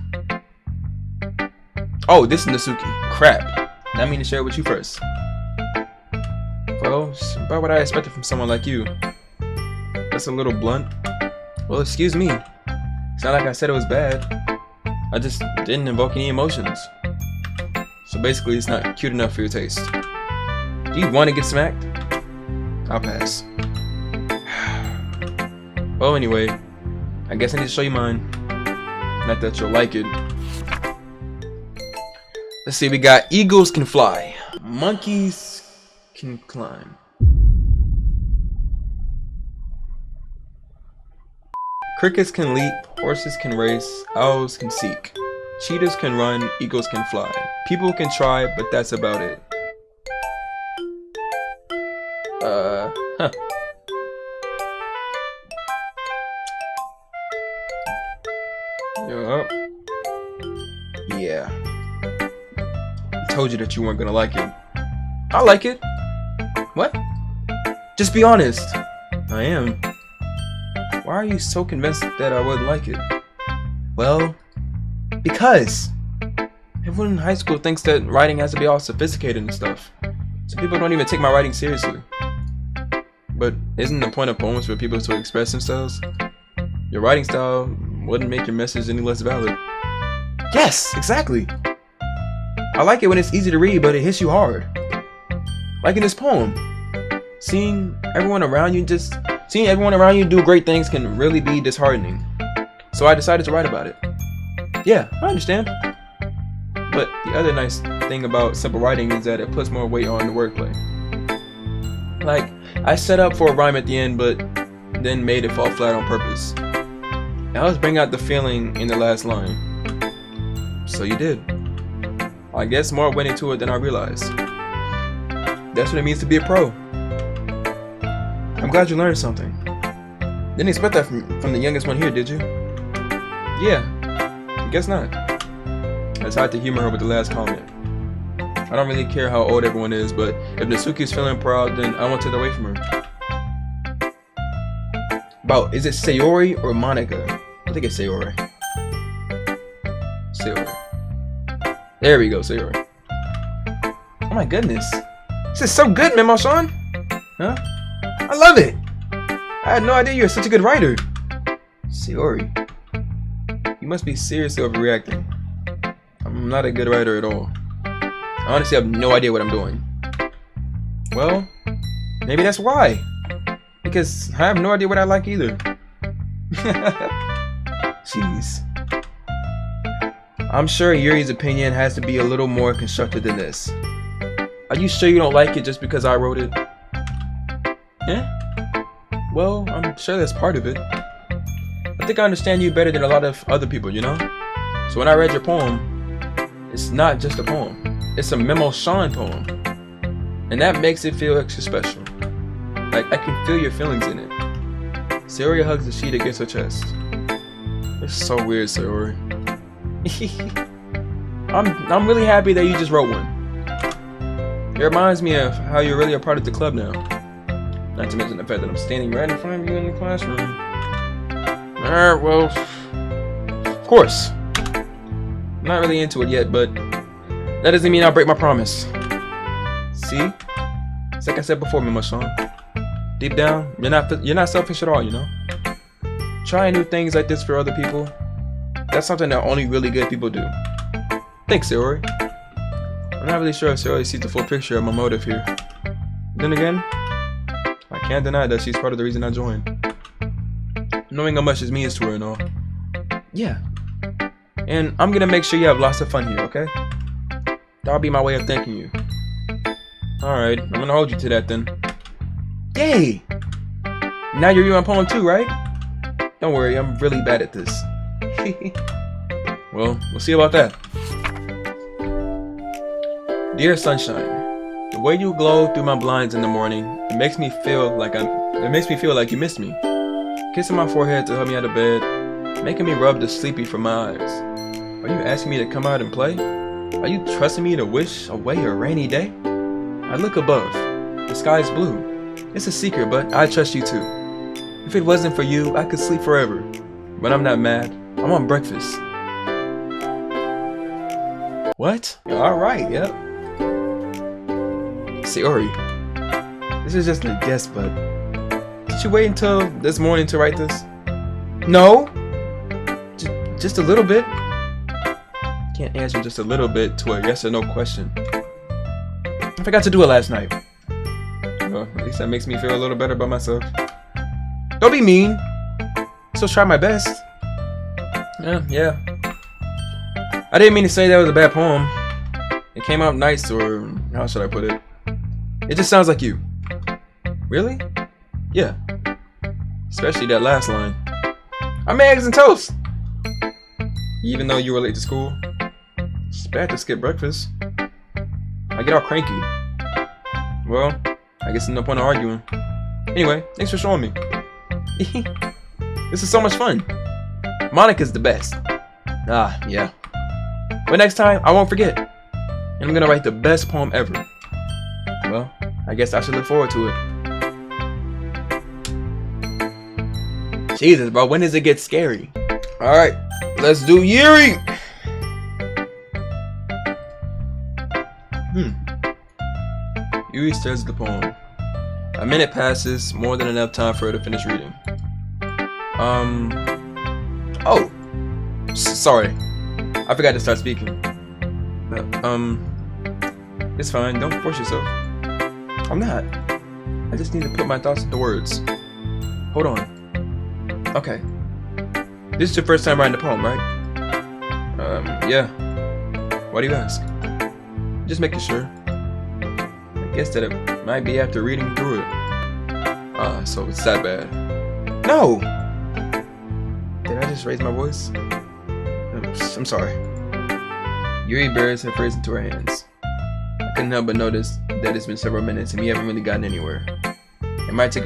Oh, this is Natsuki. Crap. I mean to share it with you first. Well, it's about what I expected from someone like you. That's a little blunt. Well, excuse me. It's not like I said it was bad. I just didn't invoke any emotions. So basically, it's not cute enough for your taste. Do you want to get smacked? I'll pass. Well, anyway, I guess I need to show you mine. Not that you'll like it. Let's see, we got eagles can fly, monkeys can climb, crickets can leap, horses can race, owls can seek, cheetahs can run, eagles can fly, people can try, but that's about it. Huh. Yup. Yeah. I told you that you weren't gonna like it. I like it. What? Just be honest. I am. Why are you so convinced that I would like it? Well, because everyone in high school thinks that writing has to be all sophisticated and stuff. So people don't even take my writing seriously. But isn't the point of poems for people to express themselves? Your writing style wouldn't make your message any less valid. Yes, exactly. I like it when it's easy to read, but it hits you hard. Like in this poem, seeing everyone around you do great things can really be disheartening. So I decided to write about it. Yeah, I understand. But the other nice thing about simple writing is that it puts more weight on the wordplay. Like, I set up for a rhyme at the end, but then made it fall flat on purpose. I always bring out the feeling in the last line. So you did. I guess more went into it than I realized. That's what it means to be a pro. I'm glad you learned something. Didn't expect that from the youngest one here, did you? Yeah, I guess not. I tried to humor her with the last comment. I don't really care how old everyone is, but if Natsuki is feeling proud, then I won't take it away from her. About, is it Sayori or Monica? I think it's Sayori. Sayori. There we go, Sayori. Oh my goodness. This is so good, Memo-san! Huh? I love it! I had no idea you were such a good writer. Sayori. You must be seriously overreacting. I'm not a good writer at all. I honestly have no idea what I'm doing. Well, maybe that's why. Because I have no idea what I like either. Jeez. I'm sure Yuri's opinion has to be a little more constructive than this. Are you sure you don't like it just because I wrote it? Yeah? Well, I'm sure that's part of it. I think I understand you better than a lot of other people, you know? So when I read your poem, it's not just a poem. It's a Memo-san poem. And that makes it feel extra special. Like, I can feel your feelings in it. Sayori hugs the sheet against her chest. It's so weird, Sayori. I'm really happy that you just wrote one. It reminds me of how you're really a part of the club now. Not to mention the fact that I'm standing right in front of you in the classroom. Alright, well, of course. I'm not really into it yet, but that doesn't mean I'll break my promise. See? It's like I said before, Mimo-san. Deep down, you're not selfish at all, you know? Trying new things like this for other people, that's something that only really good people do. Thanks, Sayori. I'm not really sure if Sayori sees the full picture of my motive here. Then again, I can't deny that she's part of the reason I joined. Knowing how much this means to her and all. Yeah. And I'm gonna make sure you have lots of fun here, okay? That'll be my way of thanking you. Alright, I'm gonna hold you to that then. Yay! Now you're reading my poem too, right? Don't worry, I'm really bad at this. Well, we'll see about that. Dear sunshine, the way you glow through my blinds in the morning, it makes me feel like you missed me. Kissing my forehead to help me out of bed, making me rub the sleepy from my eyes. Are you asking me to come out and play? Are you trusting me to wish away a rainy day? I look above. The sky is blue. It's a secret, but I trust you too. If it wasn't for you, I could sleep forever. But I'm not mad. I'm on breakfast. What? Alright, yep. Sayori, this is just a guess, but did you wait until this morning to write this? No? Just a little bit? Can't answer just a little bit to a yes or no question. I forgot to do it last night. Well, at least that makes me feel a little better about myself. Don't be mean. Still try my best. Yeah. I didn't mean to say that was a bad poem. It came out nice, or how should I put it? It just sounds like you. Really? Yeah. Especially that last line. I made eggs and toast. Even though you were late to school. It's bad to skip breakfast. I get all cranky. Well, I guess there's no point in arguing. Anyway, thanks for showing me. This is so much fun. Monica's the best. Yeah. But next time, I won't forget. And I'm gonna write the best poem ever. Well, I guess I should look forward to it. Jesus, bro, when does it get scary? Alright, let's do Yuri! Yuri stares at the poem. A minute passes, more than enough time for her to finish reading. Oh! Sorry. I forgot to start speaking. It's fine, don't force yourself. I'm not. I just need to put my thoughts into words. Hold on. Okay. This is your first time writing a poem, right? Yeah. Why do you ask? Just making sure. I guess that it might be after reading through it. So it's that bad. No! Did I just raise my voice? I'm sorry. Yuri buries her face into her hands. I couldn't help but notice that it's been several minutes and we haven't really gotten anywhere. It might take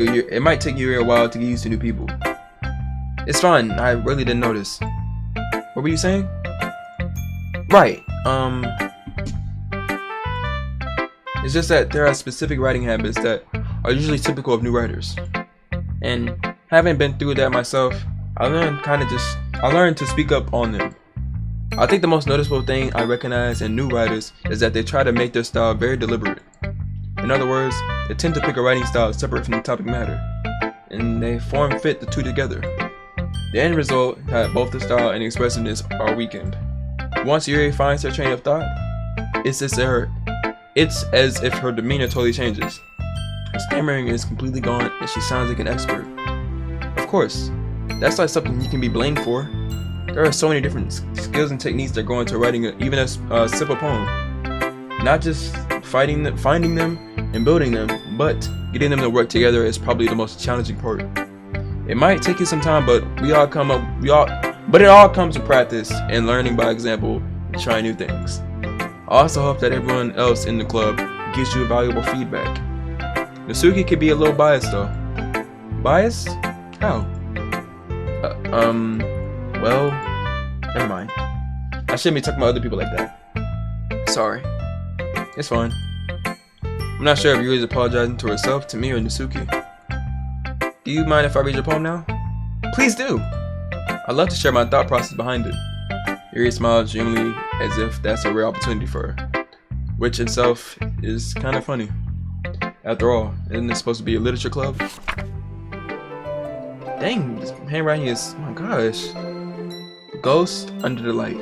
Yuri a while to get used to new people. It's fine, I really didn't notice. What were you saying? Right, it's just that there are specific writing habits that are usually typical of new writers. And having been through that myself, I learned to speak up on them. I think the most noticeable thing I recognize in new writers is that they try to make their style very deliberate. In other words, they tend to pick a writing style separate from the topic matter, and they form-fit the two together. The end result is that both the style and expressiveness are weakened. Once Yuri finds her train of thought, it's as if her demeanor totally changes. Her stammering is completely gone and she sounds like an expert. Of course, that's not something you can be blamed for. There are so many different skills and techniques that go into writing even a simple poem. Not just finding them and building them, but getting them to work together is probably the most challenging part. It might take you some time, but it all comes from practice and learning by example and trying new things. I also hope that everyone else in the club gives you valuable feedback. Nasuki could be a little biased though. Biased? How? Well, never mind. I shouldn't be talking about other people like that. Sorry. It's fine. I'm not sure if Yuri's apologizing to herself, to me, or Nasuki. Do you mind if I read your poem now? Please do! I'd love to share my thought process behind it. Yuri smiles genuinely as if that's a rare opportunity for her, which itself is kind of funny. After all, isn't it supposed to be a literature club? Dang, this handwriting is, oh my gosh. Ghost under the light.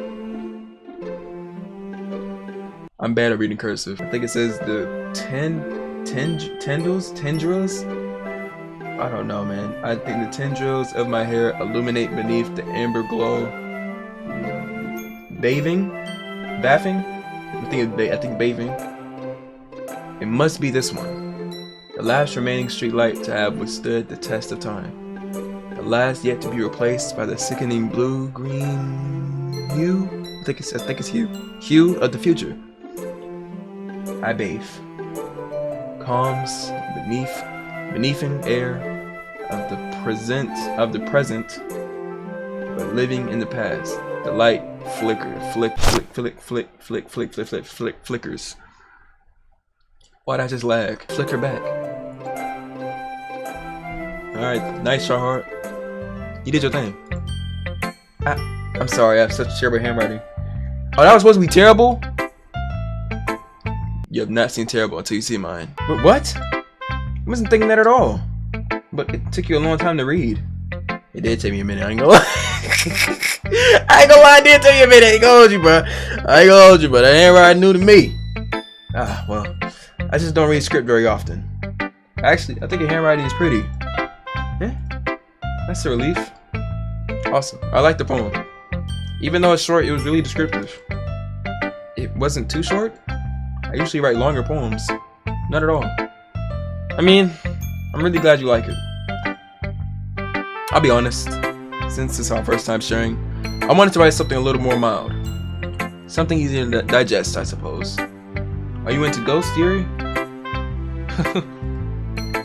I'm bad at reading cursive. I think it says the tendrils? I don't know, man. I think the tendrils of my hair illuminate beneath the amber glow. Bathing? I think bathing. It must be this one. The last remaining street light to have withstood the test of time. The last yet to be replaced by the sickening blue-green hue. I think it's hue. Hue of the future. I bathe. Calms beneath an air of the present, but living in the past. The light flickers. Why'd I just lag? Flicker back. Alright, nice try, Heart. You did your thing. I'm sorry, I have such terrible handwriting. Oh, that was supposed to be terrible? You have not seen terrible until you see mine. But what? I wasn't thinking that at all. But it took you a long time to read. It did take me a minute, I ain't gonna lie. I ain't gonna lie, it did take me a minute. I ain't gonna hold you, bro. That handwriting new to me. Well, I just don't read script very often. Actually, I think your handwriting is pretty. Yeah, that's a relief. Awesome. I like the poem. Even though it's short, it was really descriptive. It wasn't too short. I usually write longer poems. Not at all. I mean, I'm really glad you like it. I'll be honest, since it's our first time sharing, I wanted to write something a little more mild. Something easier to digest, I suppose. Are you into ghosts, Yuri?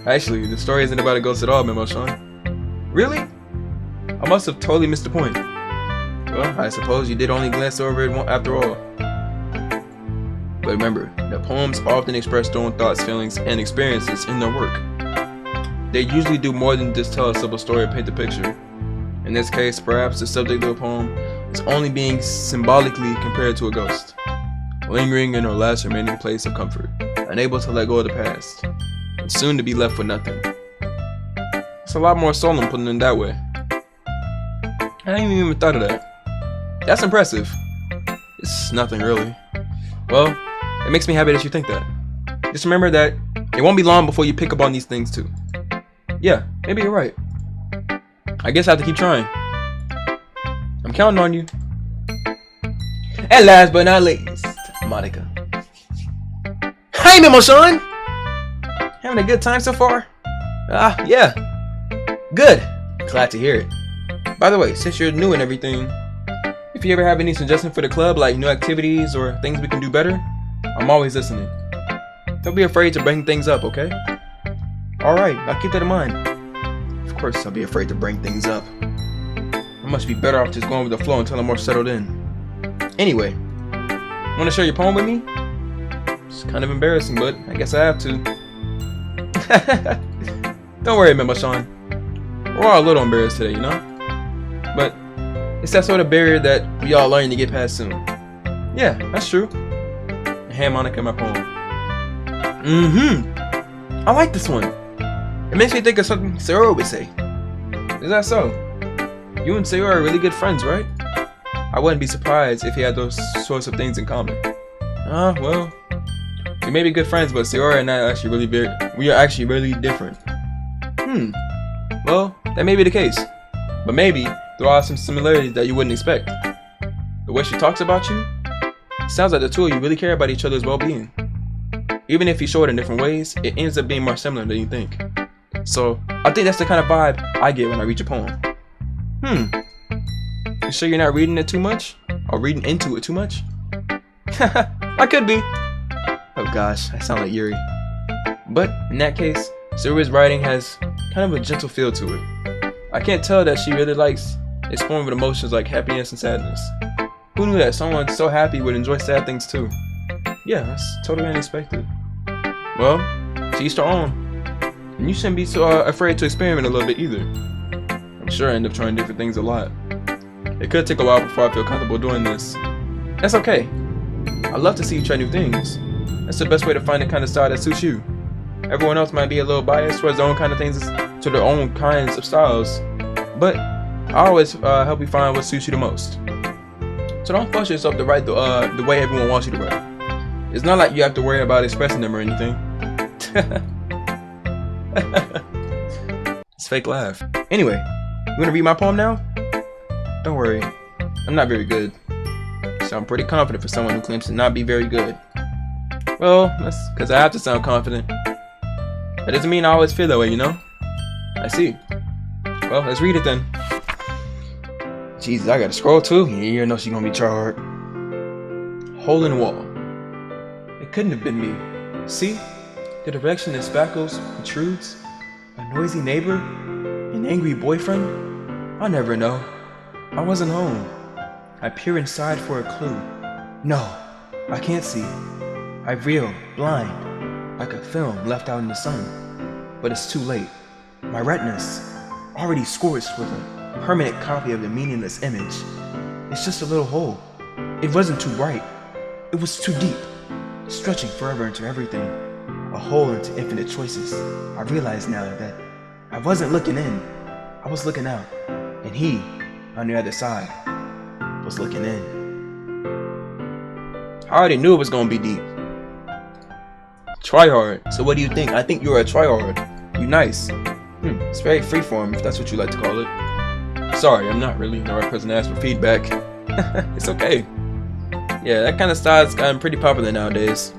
Actually, the story isn't about a ghost at all, Memo-chan. Really? I must have totally missed the point. Well, I suppose you did only glance over it after all. But remember, that poems often express their own thoughts, feelings, and experiences in their work. They usually do more than just tell a simple story or paint a picture. In this case, perhaps the subject of the poem is only being symbolically compared to a ghost, lingering in her last remaining place of comfort, unable to let go of the past, and soon to be left with nothing. It's a lot more solemn putting it that way. I hadn't even thought of that. That's impressive. It's nothing really. Well, it makes me happy that you think that. Just remember that it won't be long before you pick up on these things too. Yeah, maybe you're right. I guess I have to keep trying. I'm counting on you. And last but not least, Monica. Hey, Memo-chan! Having a good time so far? Yeah. Good. Glad to hear it. By the way, since you're new and everything, if you ever have any suggestions for the club, like new activities or things we can do better, I'm always listening. Don't be afraid to bring things up, okay? Alright, I'll keep that in mind. Of course, I'll be afraid to bring things up. I must be better off just going with the flow until I'm more settled in. Anyway, want to share your poem with me? It's kind of embarrassing, but I guess I have to. Don't worry, Memo-chan. We're all a little embarrassed today, you know? But it's that sort of barrier that we all learn to get past soon. Yeah, that's true. I hand Monica my poem. I like this one. It makes me think of something Sayori would say. Is that so? You and Sayori are really good friends, right? I wouldn't be surprised if you had those sorts of things in common. Well, we may be good friends, but Sayori and I are actually really different. Well, that may be the case. But maybe there are some similarities that you wouldn't expect. The way she talks about you, it sounds like the two of you really care about each other's well-being. Even if you show it in different ways, it ends up being more similar than you think. So, I think that's the kind of vibe I get when I read your poem. You sure you're not reading it too much? Or reading into it too much? I could be. Oh gosh, I sound like Yuri. But, in that case, Sayori's writing has kind of a gentle feel to it. I can't tell that she really likes exploring with emotions like happiness and sadness. Who knew that someone so happy would enjoy sad things too? Yeah, that's totally unexpected. well, to each their own. And you shouldn't be so afraid to experiment a little bit either. I'm sure I end up trying different things a lot. It could take a while before I feel comfortable doing this. That's okay. I love to see you try new things. That's the best way to find the kind of style that suits you. Everyone else might be a little biased towards their own kind of things, to their own kinds of styles, but I always help you find what suits you the most. So don't force yourself to write the way everyone wants you to write. It's not like you have to worry about expressing them or anything. It's a fake laugh. Anyway, you wanna read my poem now? Don't worry, I'm not very good. So I'm pretty confident for someone who claims to not be very good. Well, that's because I have to sound confident. That doesn't mean I always feel that way, you know? I see. Well, let's read it then. Jesus, I gotta scroll too. You know she's gonna be charged. Hole in wall. It couldn't have been me. See? The direction the spackles protrudes. A noisy neighbor? An angry boyfriend? I'll never know. I wasn't home. I peer inside for a clue. No, I can't see. I reel, blind, like a film left out in the sun. But it's too late. My retina's already scorched with a permanent copy of the meaningless image. It's just a little hole. It wasn't too bright. It was too deep, stretching forever into everything. A hole into infinite choices. I realize now that I wasn't looking in. I was looking out. And he, on the other side, was looking in. I already knew it was gonna be deep. Try hard. So what do you think? I think you're a tryhard. You nice. It's very freeform, if that's what you like to call it. Sorry, I'm not really the right person to ask for feedback. It's okay. Yeah, that kind of style's gotten pretty popular nowadays.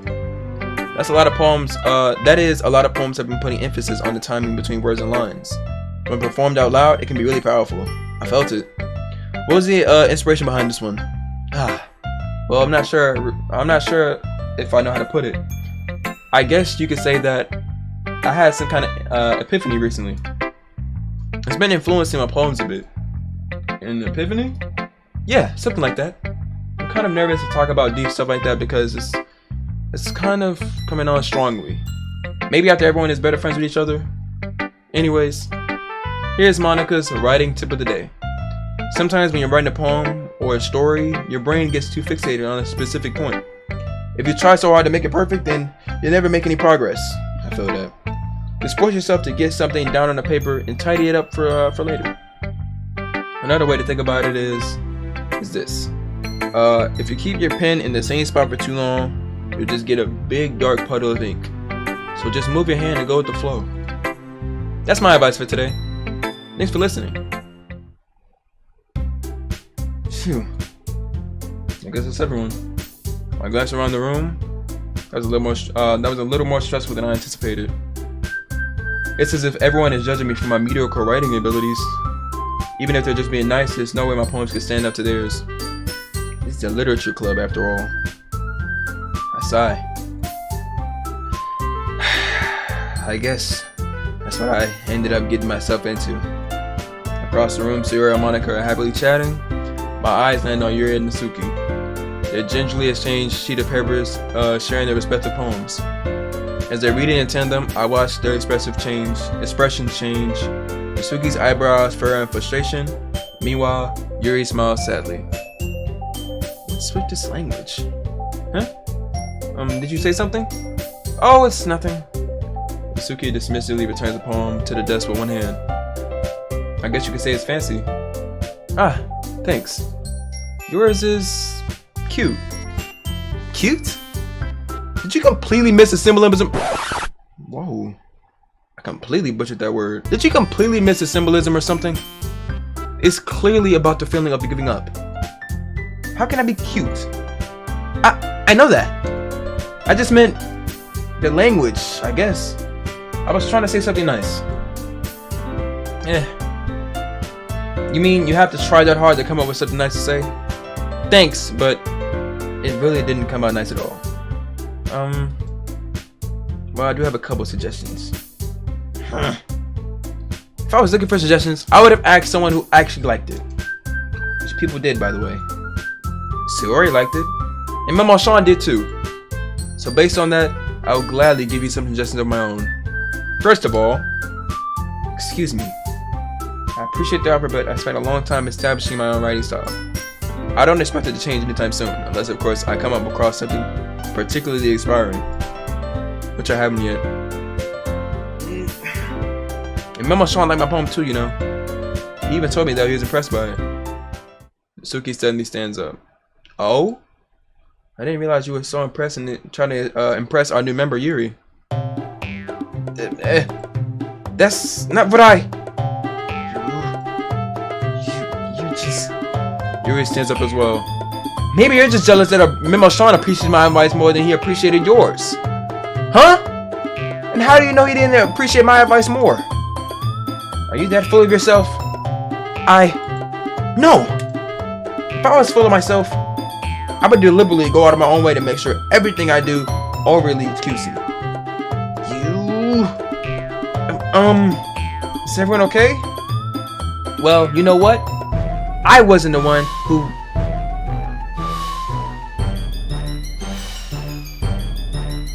That's a lot of poems. That is, a lot of poems have been putting emphasis on the timing between words and lines. When performed out loud, it can be really powerful. I felt it. What was the inspiration behind this one? Well, I'm not sure if I know how to put it. I guess you could say that I had some kind of epiphany recently. It's been influencing my poems a bit. An epiphany? Yeah, something like that. I'm kind of nervous to talk about deep stuff like that because it's kind of coming on strongly. Maybe after everyone is better friends with each other. Anyways, here's Monica's writing tip of the day. Sometimes when you're writing a poem or a story, your brain gets too fixated on a specific point. If you try so hard to make it perfect, then you'll never make any progress. I feel that. Just force yourself to get something down on the paper and tidy it up for later. Another way to think about it is this. If you keep your pen in the same spot for too long, you'll just get a big dark puddle of ink. So just move your hand and go with the flow. That's my advice for today. Thanks for listening. Phew. I guess that's everyone. I glanced around the room. That was a little more stressful than I anticipated. It's as if everyone is judging me for my mediocre writing abilities. Even if they're just being nice, there's no way my poems could stand up to theirs. It's a literature club after all. I sigh. I guess that's what I ended up getting myself into. Across the room, Sierra and Monica are happily chatting. My eyes land on Yuri and Natsuki. They gingerly exchange sheet of papers, sharing their respective poems. As they read it in tandem, I watch their expressions change. Natsuki's eyebrows furrow in frustration. Meanwhile, Yuri smiles sadly. What's with this language? Huh? Did you say something? Oh, it's nothing. Natsuki dismissively returns the poem to the desk with one hand. I guess you could say it's fancy. Ah, thanks. Yours is cute. Cute? Did you completely miss the symbolism? Whoa. I completely butchered that word. Did you completely miss the symbolism or something? It's clearly about the feeling of giving up. How can I be cute? I know that. I just meant the language, I guess. I was trying to say something nice. You mean you have to try that hard to come up with something nice to say? Thanks, but it really didn't come out nice at all. Well, I do have a couple suggestions. If I was looking for suggestions, I would have asked someone who actually liked it. Which people did, by the way. Sayori liked it, and Mama Sean did too. So based on that, I will gladly give you some suggestions of my own. First of all, excuse me. I appreciate the offer, but I spent a long time establishing my own writing style. I don't expect it to change anytime soon, unless of course I come up across something particularly inspiring, which I haven't yet. And Memo Sean liked my poem too, you know. He even told me that he was impressed by it. Suki suddenly stands up. Oh? I didn't realize you were so impressed and trying to impress our new member Yuri. That's not what I... You just... Yuri stands up as well. Maybe you're just jealous that Memo Sean appreciated my advice more than he appreciated yours. Huh? And how do you know he didn't appreciate my advice more? Are you that full of yourself? No! If I was full of myself, I would deliberately go out of my own way to make sure everything I do overly cutesy. Is everyone okay? Well, you know what? I wasn't the one who...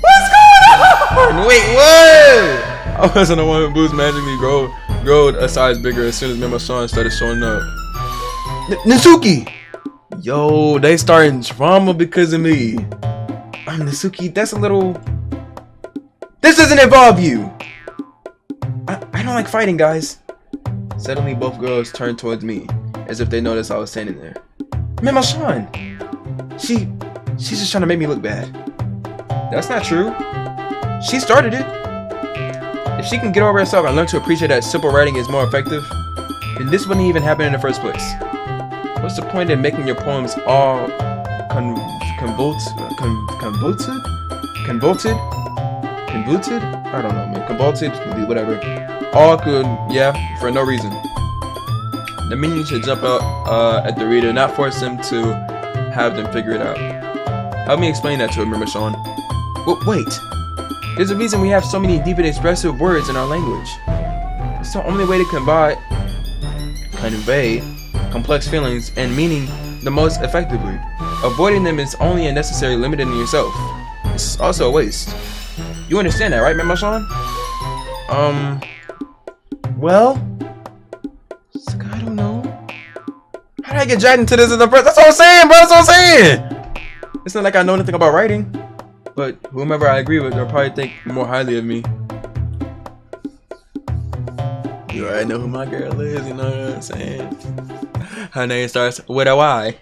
What's going on? Wait, whoa! I wasn't the one who boobs magically growed a size bigger as soon as Memo Sean started showing up. Natsuki! Yo, they starting drama because of me. Natsuki, that's a little... This doesn't involve you! I don't like fighting, guys. Suddenly, both girls turned towards me, as if they noticed I was standing there. Memo Sean! She's just trying to make me look bad. That's not true. She started it. If she can get over herself and learn to appreciate that simple writing is more effective, then this wouldn't even happen in the first place. What's the point in making your poems all convoluted? I don't know, man. Convoluted, whatever. All good, yeah, for no reason. The meaning should jump out at the reader, not force them to have them figure it out. Help me explain that to him, Memo Sean. Wait. There's a reason we have so many deep and expressive words in our language. It's the only way to convey complex feelings and meaning the most effectively. Avoiding them is only a necessary limit in yourself. It's also a waste. You understand that, right, Memo Sean? Well, I don't know. How did I get dragged into this in the first? That's what I'm saying, bro. That's what I'm saying. It's not like I know anything about writing, but whomever I agree with, they'll probably think more highly of me. You already know who my girl is, you know what I'm saying? Her name starts with a Y.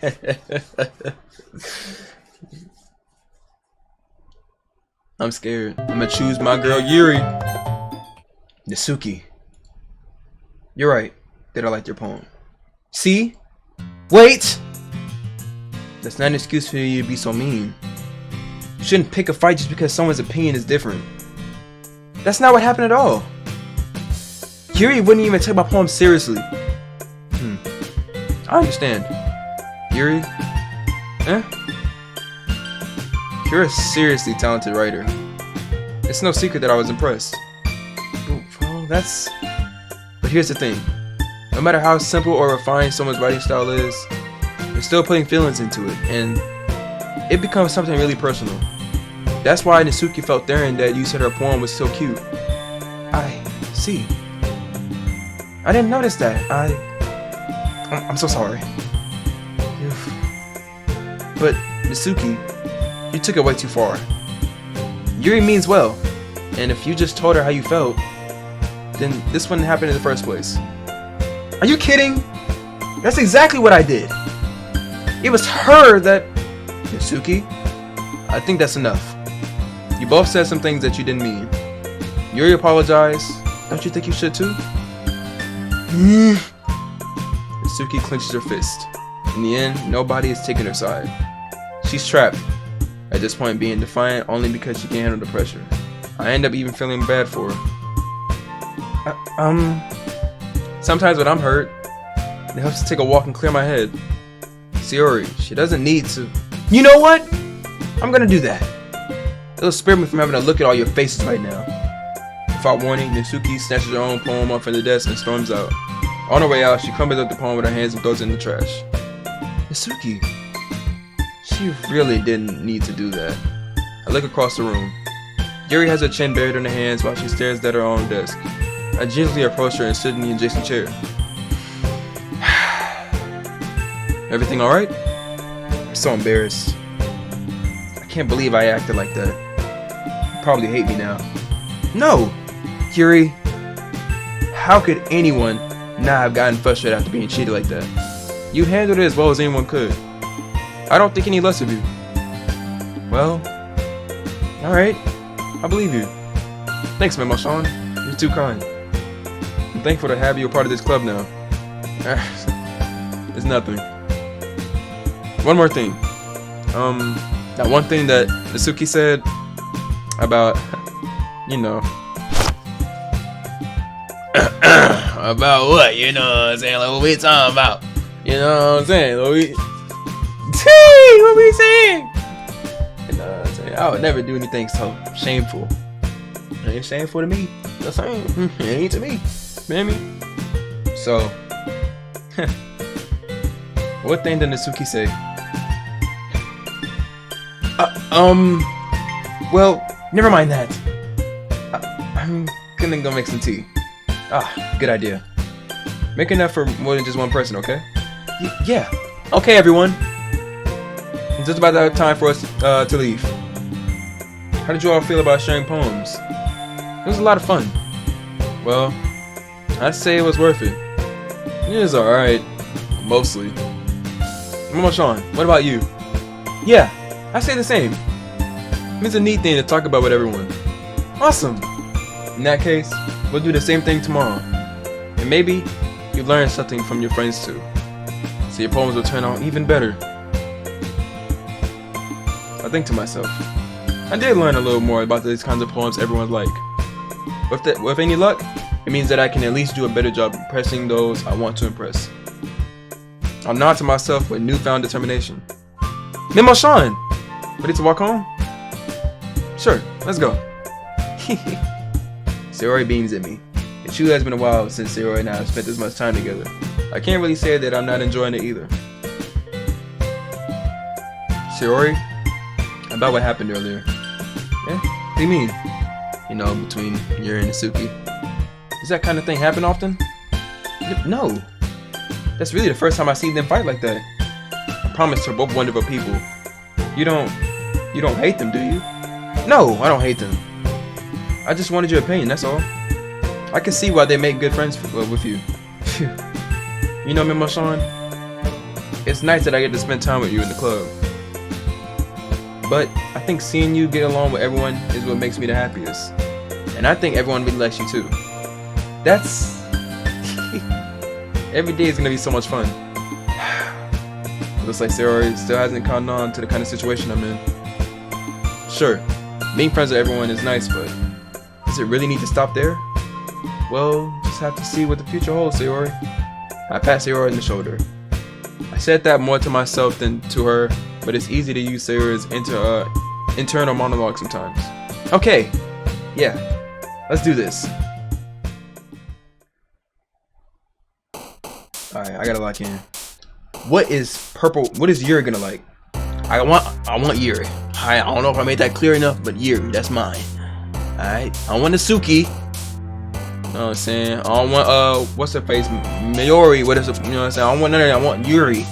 I'm scared. I'm gonna choose my girl Yuri. Natsuki. You're right that I liked your poem. See? Wait! That's not an excuse for you to be so mean. You shouldn't pick a fight just because someone's opinion is different. That's not what happened at all. Yuri wouldn't even take my poem seriously. I understand. Yuri? You're a seriously talented writer. It's no secret that I was impressed. Well, that's... But here's the thing. No matter how simple or refined someone's writing style is, they're still putting feelings into it, and it becomes something really personal. That's why Natsuki felt therein that you said her poem was so cute. I see. I didn't notice that. I'm so sorry. But Natsuki, you took it way too far. Yuri means well, and if you just told her how you felt, then this wouldn't happen in the first place. Are you kidding? That's exactly what I did. It was her that... Natsuki, I think that's enough. You both said some things that you didn't mean. Yuri apologized. Don't you think you should too? Natsuki clenches her fist. In the end, nobody is taking her side. She's trapped. At this point, being defiant only because she can't handle the pressure. I end up even feeling bad for her. Sometimes when I'm hurt, it helps to take a walk and clear my head. Sayori, she doesn't need to. You know what? I'm gonna do that. It'll spare me from having to look at all your faces right now. Without warning, Natsuki snatches her own poem off of the desk and storms out. On her way out, she crumbles up the poem with her hands and throws it in the trash. Natsuki, she really didn't need to do that. I look across the room. Yuri has her chin buried in her hands while she stares at her own desk. I gingerly approach her and sit in the adjacent chair. Everything alright? I'm so embarrassed. I can't believe I acted like that. You probably hate me now. No! Yuri, how could anyone not have gotten frustrated after being cheated like that? You handled it as well as anyone could. I don't think any less of you. Well, alright. I believe you. Thanks, Memo Sean. You're too kind. I'm thankful to have you a part of this club now. It's nothing. One more thing. That one thing that Nasuki said about, you know. About what? You know what I'm saying? Like, what we talking about? You know what I'm saying? What we saying? You know what I'm saying? I would never do anything so shameful. It ain't shameful to me. The same. It ain't to me. Maybe. So, what thing did Nasuki say? Well, never mind that. I'm gonna go make some tea. Good idea. Make enough for more than just one person, okay? Yeah. Okay, everyone. It's just about that time for us to leave. How did you all feel about sharing poems? It was a lot of fun. Well, I'd say it was worth it. It was alright. Mostly. Mama Sean, what about you? Yeah, I say the same. It's a neat thing to talk about with everyone. Awesome. In that case, we'll do the same thing tomorrow. And maybe you learn something from your friends too. So your poems will turn out even better. I think to myself, I did learn a little more about these kinds of poems everyone like. With any luck, it means that I can at least do a better job impressing those I want to impress. I'll nod to myself with newfound determination. Memo Sean! Ready to walk home? Sure, let's go. Sayori beams at me. It truly has been a while since Sayori and I have spent this much time together. I can't really say that I'm not enjoying it either. Sayori? About what happened earlier. Yeah? What do you mean? You know, between Yuri and Nasuki. Does that kind of thing happen often? No. That's really the first time I've seen them fight like that. I promise they're both wonderful people. You don't hate them, do you? No, I don't hate them. I just wanted your opinion, that's all. I can see why they make good friends with you. You know, Memo Sean, it's nice that I get to spend time with you in the club. But I think seeing you get along with everyone is what makes me the happiest. And I think everyone really likes you too. That's... Every day is gonna be so much fun. Looks like Sayori still hasn't caught on to the kind of situation I'm in. Sure, being friends with everyone is nice, but does it really need to stop there? Well, just have to see what the future holds, Sayori. I pat Sayori on the shoulder. I said that more to myself than to her, but it's easy to use Sayori's internal monologue sometimes. Okay, yeah, let's do this. Alright, I gotta lock in. What is Yuri gonna like? I want Yuri. I don't know if I made that clear enough, but Yuri, that's mine. Alright, I want Nasuki. You know what I'm saying? I don't want what's her face? Mayuri, what is it? You know what I'm saying? I don't want none of that, I want Yuri.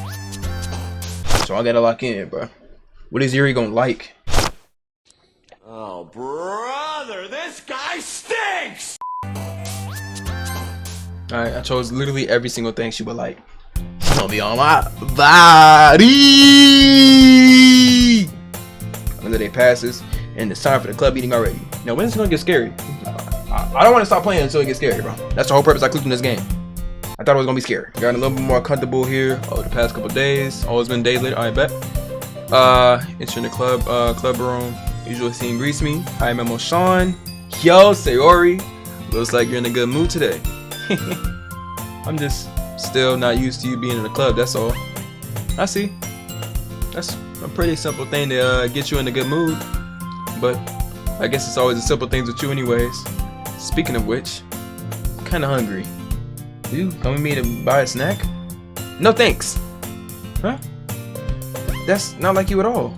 So I gotta lock in, bro. What is Yuri gonna like? Oh, brother, this guy stinks! Alright, I chose literally every single thing she would like. She's gonna be on my body! Another day passes, and it's time for the club meeting already. Now, when is it gonna get scary? I don't want to stop playing until it gets scary, bro. That's the whole purpose I clicked on this game. I thought it was gonna be scary. Got a little bit more comfortable here over the past couple days. Always been days later. I bet. Entering the club room. Usually scene greets me. Hi, Memo Sean. Yo, Sayori. Looks like you're in a good mood today. I'm just still not used to you being in the club. That's all. I see. That's a pretty simple thing to get you in a good mood. But I guess it's always the simple things with you, anyways. Speaking of which, I'm kind of hungry. You come with me to buy a snack? No thanks. Huh? That's not like you at all.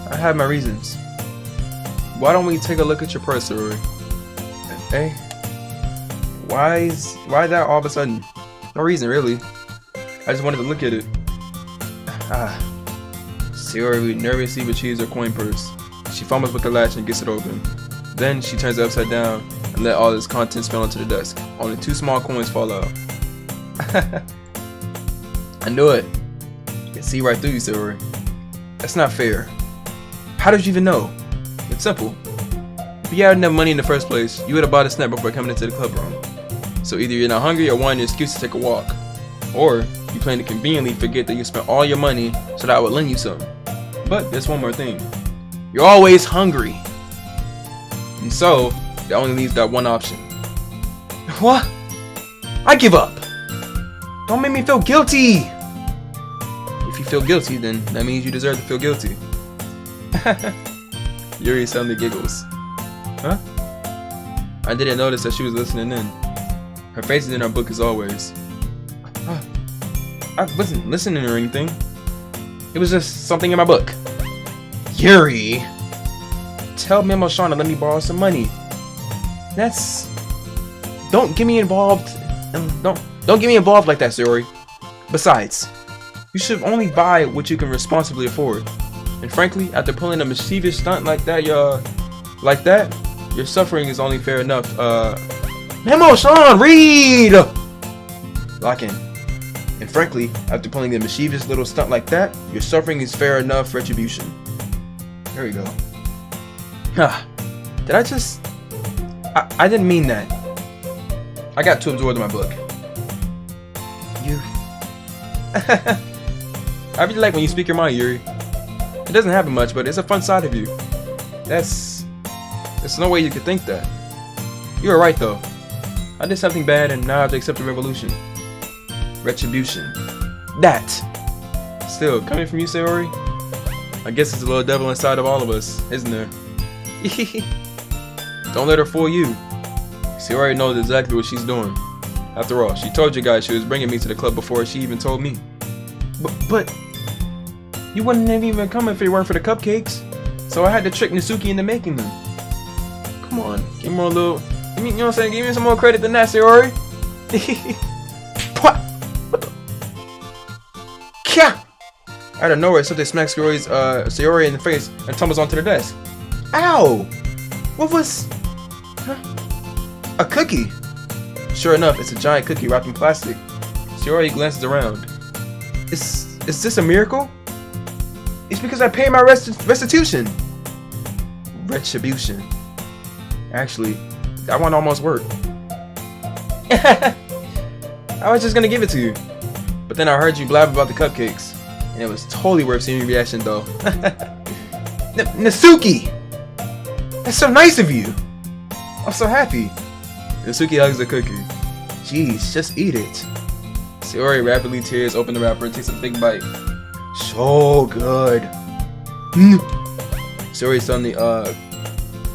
I have my reasons. why don't we take a look at your purse, Sayori? Hey, why that all of a sudden? No reason, really. I just wanted to look at it. Sayori nervously retrieves her coin purse. She fumbles with the latch and gets it open. Then she turns it upside down and let all its contents spill onto the desk. Only 2 small coins fall out. I knew it. I can see right through you, Sayori. That's not fair. How did you even know? It's simple. If you had enough money in the first place, you would have bought a snack before coming into the club room. So either you're not hungry or wanting an excuse to take a walk. Or you plan to conveniently forget that you spent all your money so that I would lend you some. But there's one more thing. You're always hungry. And so, that only leaves that one option. What? I give up. Don't make me feel guilty. If you feel guilty, then that means you deserve to feel guilty. Yuri suddenly giggles. Huh? I didn't notice that she was listening in. Her face is in her book as always. I wasn't listening or anything. It was just something in my book. Yuri! Tell Memo-san to let me borrow some money. Don't get me involved. Don't get me involved like that, Sayori. Besides, you should only buy what you can responsibly afford. And frankly, after pulling a mischievous stunt like that, your suffering is only fair enough. Memo-san, read! Lock in. And frankly, after pulling a mischievous little stunt like that, your suffering is fair enough retribution. There we go. Did I just... I didn't mean that. I got too absorbed in my book. You... I really like when you speak your mind, Yuri. It doesn't happen much, but it's a fun side of you. There's no way you could think that. You were right, though. I did something bad, and now I have to accept the revolution. Retribution. That! Still, coming from you, Sayori, I guess it's a little devil inside of all of us, isn't there? Don't let her fool you. Sayori knows exactly what she's doing. After all, she told you guys she was bringing me to the club before she even told me. But you wouldn't have even come if it weren't for the cupcakes. So I had to trick Natsuki into making them. Come on, give me a little... you know what I'm saying? Give me some more credit than that, Sayori. What the... Kya! Out of nowhere, something smacks Sayori in the face and tumbles onto the desk. Ow! What was... Huh? A cookie! Sure enough, it's a giant cookie wrapped in plastic. Sayori glances around. Is this a miracle? It's because I paid my restitution. Retribution. Actually, that one almost worked. I was just gonna give it to you. But then I heard you blab about the cupcakes. And it was totally worth seeing your reaction though. Natsuki! That's so nice of you! I'm so happy. Natsuki hugs the cookie. Jeez, just eat it. Sayori rapidly tears open the wrapper and takes a big bite. So good. Sayori suddenly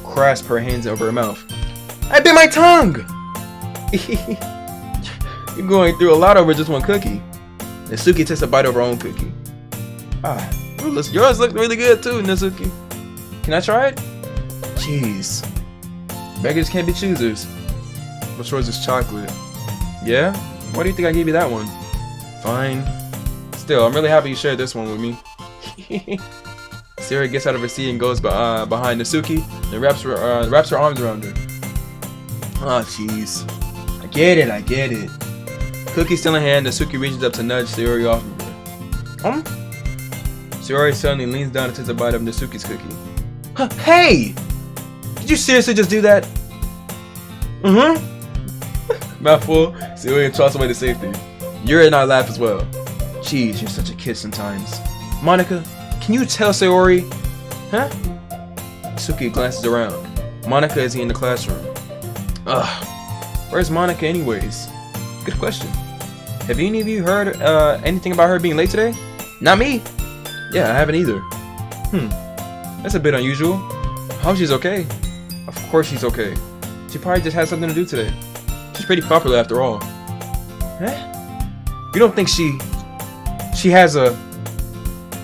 crasped her hands over her mouth. I bit my tongue! You're going through a lot over just one cookie. Natsuki takes a bite of her own cookie. Yours look really good too, Natsuki. Can I try it? Jeez. Beggars can't be choosers. What's yours is chocolate. Yeah? Why do you think I gave you that one? Fine. Still, I'm really happy you shared this one with me. Sayori gets out of her seat and goes behind Natsuki and wraps her arms around her. Oh, jeez. I get it. Cookie still in hand, Natsuki reaches up to nudge Sayori off of her. Sayori suddenly leans down and takes a bite of Natsuki's cookie. Huh, hey! Did you seriously just do that? Mouthful, Sayori toss away to safety. Yuri and I laugh as well. Jeez, you're such a kid sometimes. Monica, can you tell Sayori? Huh? Natsuki glances around. Monica is in the classroom. Ugh. Where's Monica anyways? Good question. Have any of you heard anything about her being late today? Not me. Yeah, I haven't either. That's a bit unusual. I hope she's okay. Of course she's okay. She probably just had something to do today. She's pretty popular after all. Huh? You don't think she has a...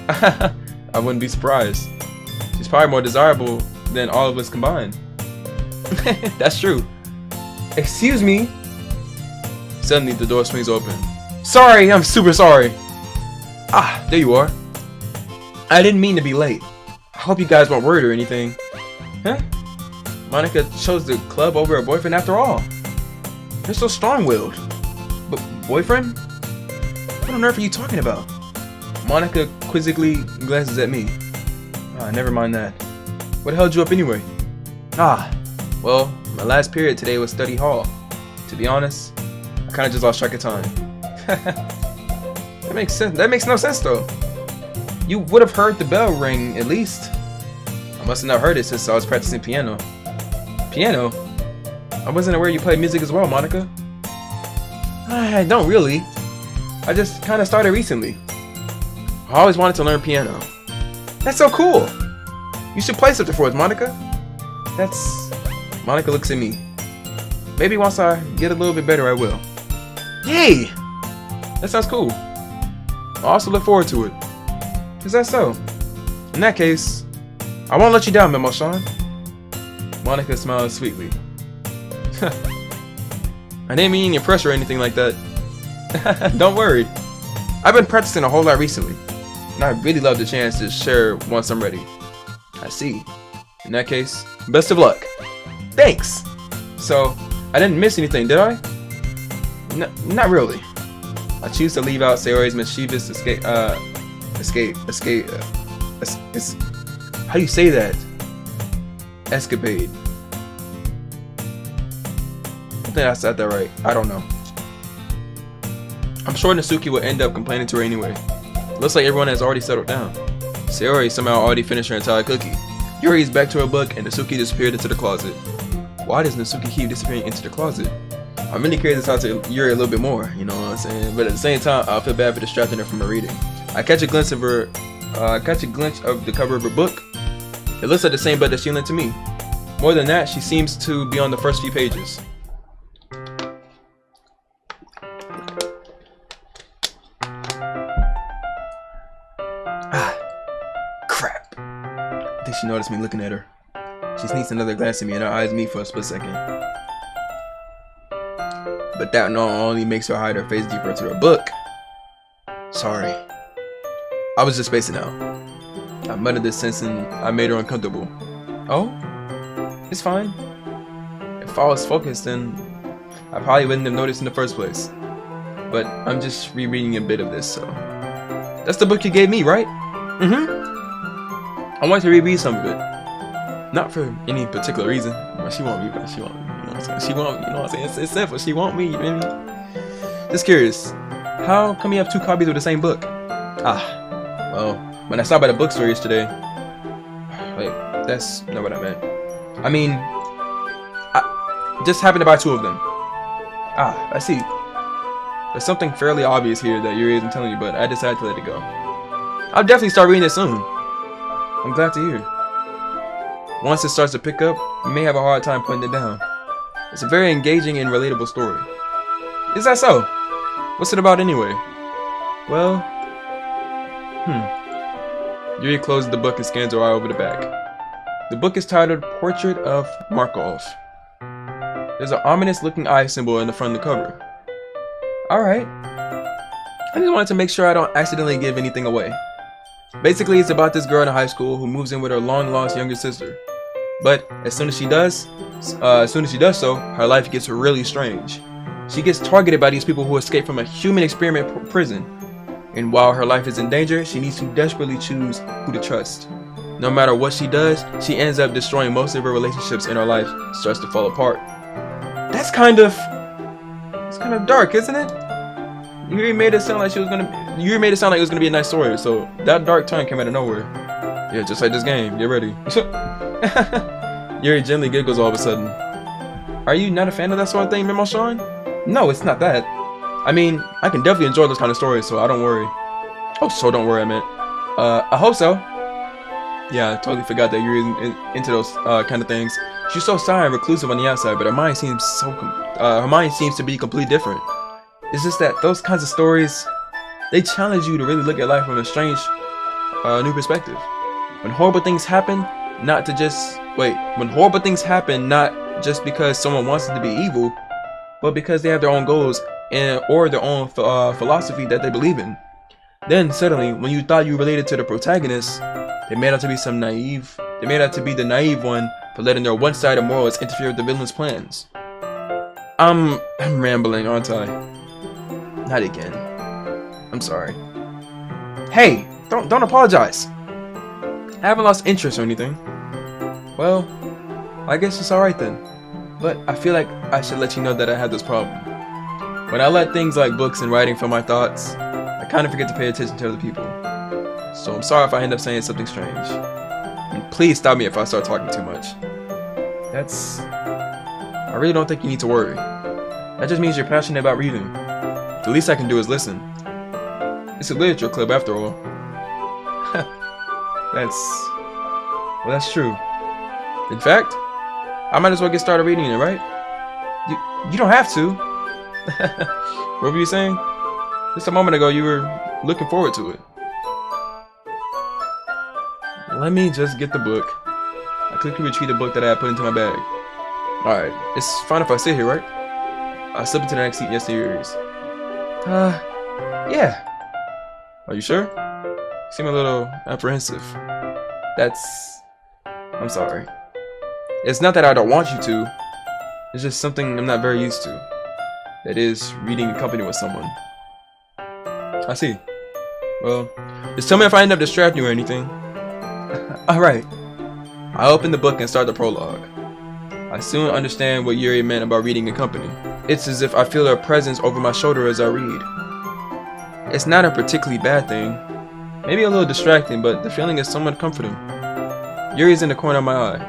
I wouldn't be surprised. She's probably more desirable than all of us combined. That's true. Excuse me. Suddenly the door swings open. Sorry, I'm super sorry. Ah, there you are. I didn't mean to be late. I hope you guys weren't worried or anything. Huh? Monica chose the club over her boyfriend after all. You're so strong-willed. But boyfriend? What on earth are you talking about? Monica quizzically glances at me. Ah, never mind that. What held you up anyway? Ah, well, my last period today was study hall. To be honest, I kinda just lost track of time. That makes sense. That makes no sense though. You would have heard the bell ring at least. I must have not heard it since I was practicing piano. Piano? I wasn't aware you played music as well, Monica. I don't really. I just kinda started recently. I always wanted to learn piano. That's so cool! You should play something for us, Monica. Monica looks at me. Maybe once I get a little bit better, I will. Yay! That sounds cool. I also look forward to it. Is that so? In that case, I won't let you down, Memo Sean. Monica smiles sweetly. I didn't mean any pressure or anything like that. Don't worry. I've been practicing a whole lot recently, and I really love the chance to share once I'm ready. I see. In that case, best of luck. Thanks! So, I didn't miss anything, did I? Not really. I choose to leave out Sayori's mischievous how do you say that? Escapade. I think I said that right. I don't know. I'm sure Natsuki will end up complaining to her anyway. Looks like everyone has already settled down. Sayori somehow already finished her entire cookie. Yuri is back to her book and Natsuki disappeared into the closet. Why does Natsuki keep disappearing into the closet? I'm really curious to talk to Yuri a little bit more, you know what I'm saying? But at the same time, I feel bad for distracting her from her reading. I catch a glimpse of the cover of her book. It looks like the same book that she lent to me. More than that, she seems to be on the first few pages. Ah, crap. I think she noticed me looking at her. She sneaks another glance at me and her eyes meet for a split second. But that not only makes her hide her face deeper into her book. Sorry. I was just spacing out. I muttered this sensing I made her uncomfortable. Oh? It's fine. If I was focused, then I probably wouldn't have noticed in the first place. But I'm just rereading a bit of this, so. That's the book you gave me, right? I want to reread some of it. Not for any particular reason. Well, she want me, but she want me. You know what I'm saying? She want me, you know what I'm saying? It's simple. She want me, you know what I mean? Just curious. How come you have two copies of the same book? Ah, well, when I stopped by the bookstore yesterday. Wait, that's not what I meant. I mean, I just happened to buy two of them. Ah, I see. There's something fairly obvious here that Yuri isn't telling you, but I decided to let it go. I'll definitely start reading it soon. I'm glad to hear. Once it starts to pick up, you may have a hard time putting it down. It's a very engaging and relatable story. Is that so? What's it about anyway? Well, Yuri closes the book and scans her eye over the back. The book is titled Portrait of Markov. There's an ominous looking eye symbol in the front of the cover. Alright. I just wanted to make sure I don't accidentally give anything away. Basically, it's about this girl in high school who moves in with her long-lost younger sister. But as soon as she does so, her life gets really strange. She gets targeted by these people who escape from a human experiment prison. And while her life is in danger, she needs to desperately choose who to trust. No matter what she does, she ends up destroying most of her relationships and her life starts to fall apart. It's kind of dark, isn't it? Yuri made it sound like it was gonna be a nice story, so that dark turn came out of nowhere. Yeah, just like this game. Get ready. Yuri gently giggles all of a sudden. Are you not a fan of that sort of thing, Memo Sean? No, it's not that. I mean, I can definitely enjoy those kind of stories, so I don't worry. Oh, so don't worry, I meant. I hope so. Yeah, I totally forgot that Yuri is into those kind of things. She's so shy and reclusive on the outside, but her mind seems to be completely different. It's just that those kinds of stories, they challenge you to really look at life from a strange, new perspective. When horrible things happen, not to just wait. When horrible things happen, not just because someone wants it to be evil, but because they have their own goals and or their own philosophy that they believe in. Then suddenly, when you thought you related to the protagonist, they made out to be some naive. They made out to be the naive one for letting their one-sided morals interfere with the villain's plans. I'm rambling, aren't I? Not again. I'm sorry. Hey, don't apologize. I haven't lost interest or anything. Well, I guess it's alright then. But I feel like I should let you know that I have this problem. When I let things like books and writing fill my thoughts, I kind of forget to pay attention to other people. So I'm sorry if I end up saying something strange. And please stop me if I start talking too much. I really don't think you need to worry. That just means you're passionate about reading. The least I can do is listen. It's a literature club after all. That's true. In fact, I might as well get started reading it, right? You don't have to. What were you saying? Just a moment ago you were looking forward to it. Let me just get the book. I quickly retrieve the book that I had put into my bag. Alright, it's fine if I sit here, right? I slip into the next seat next to yours. Yeah. Are you sure? You seem a little apprehensive. I'm sorry. It's not that I don't want you to. It's just something I'm not very used to. That is, reading in company with someone. I see. Well, just tell me if I end up distracting you or anything. Alright. I open the book and start the prologue. I soon understand what Yuri meant about reading in company. It's as if I feel her presence over my shoulder as I read. It's not a particularly bad thing. Maybe a little distracting, but the feeling is somewhat comforting. Yuri's in the corner of my eye.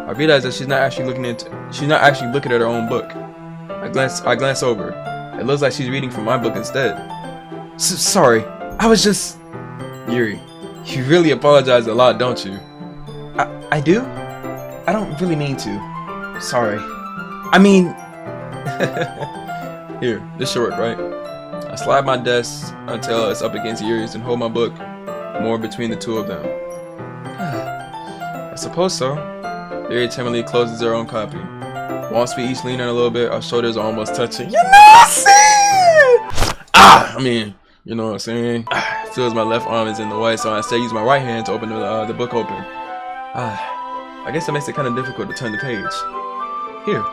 I realize that she's not actually looking at her own book. I glance over. It looks like she's reading from my book instead. Sorry, I was just... Yuri, you really apologize a lot, don't you? I do? I don't really mean to. Sorry. I mean... Here, this should work, right? I slide my desk until it's up against Yuri's and hold my book more between the two of them. I suppose so. Yuri timidly closes her own copy. Once we each lean in a little bit, our shoulders are almost touching. You know what I'm saying? You know what I'm saying? It feels my left arm is in the way, so I instead use my right hand to open the book open. I guess that makes it kind of difficult to turn the page. Here.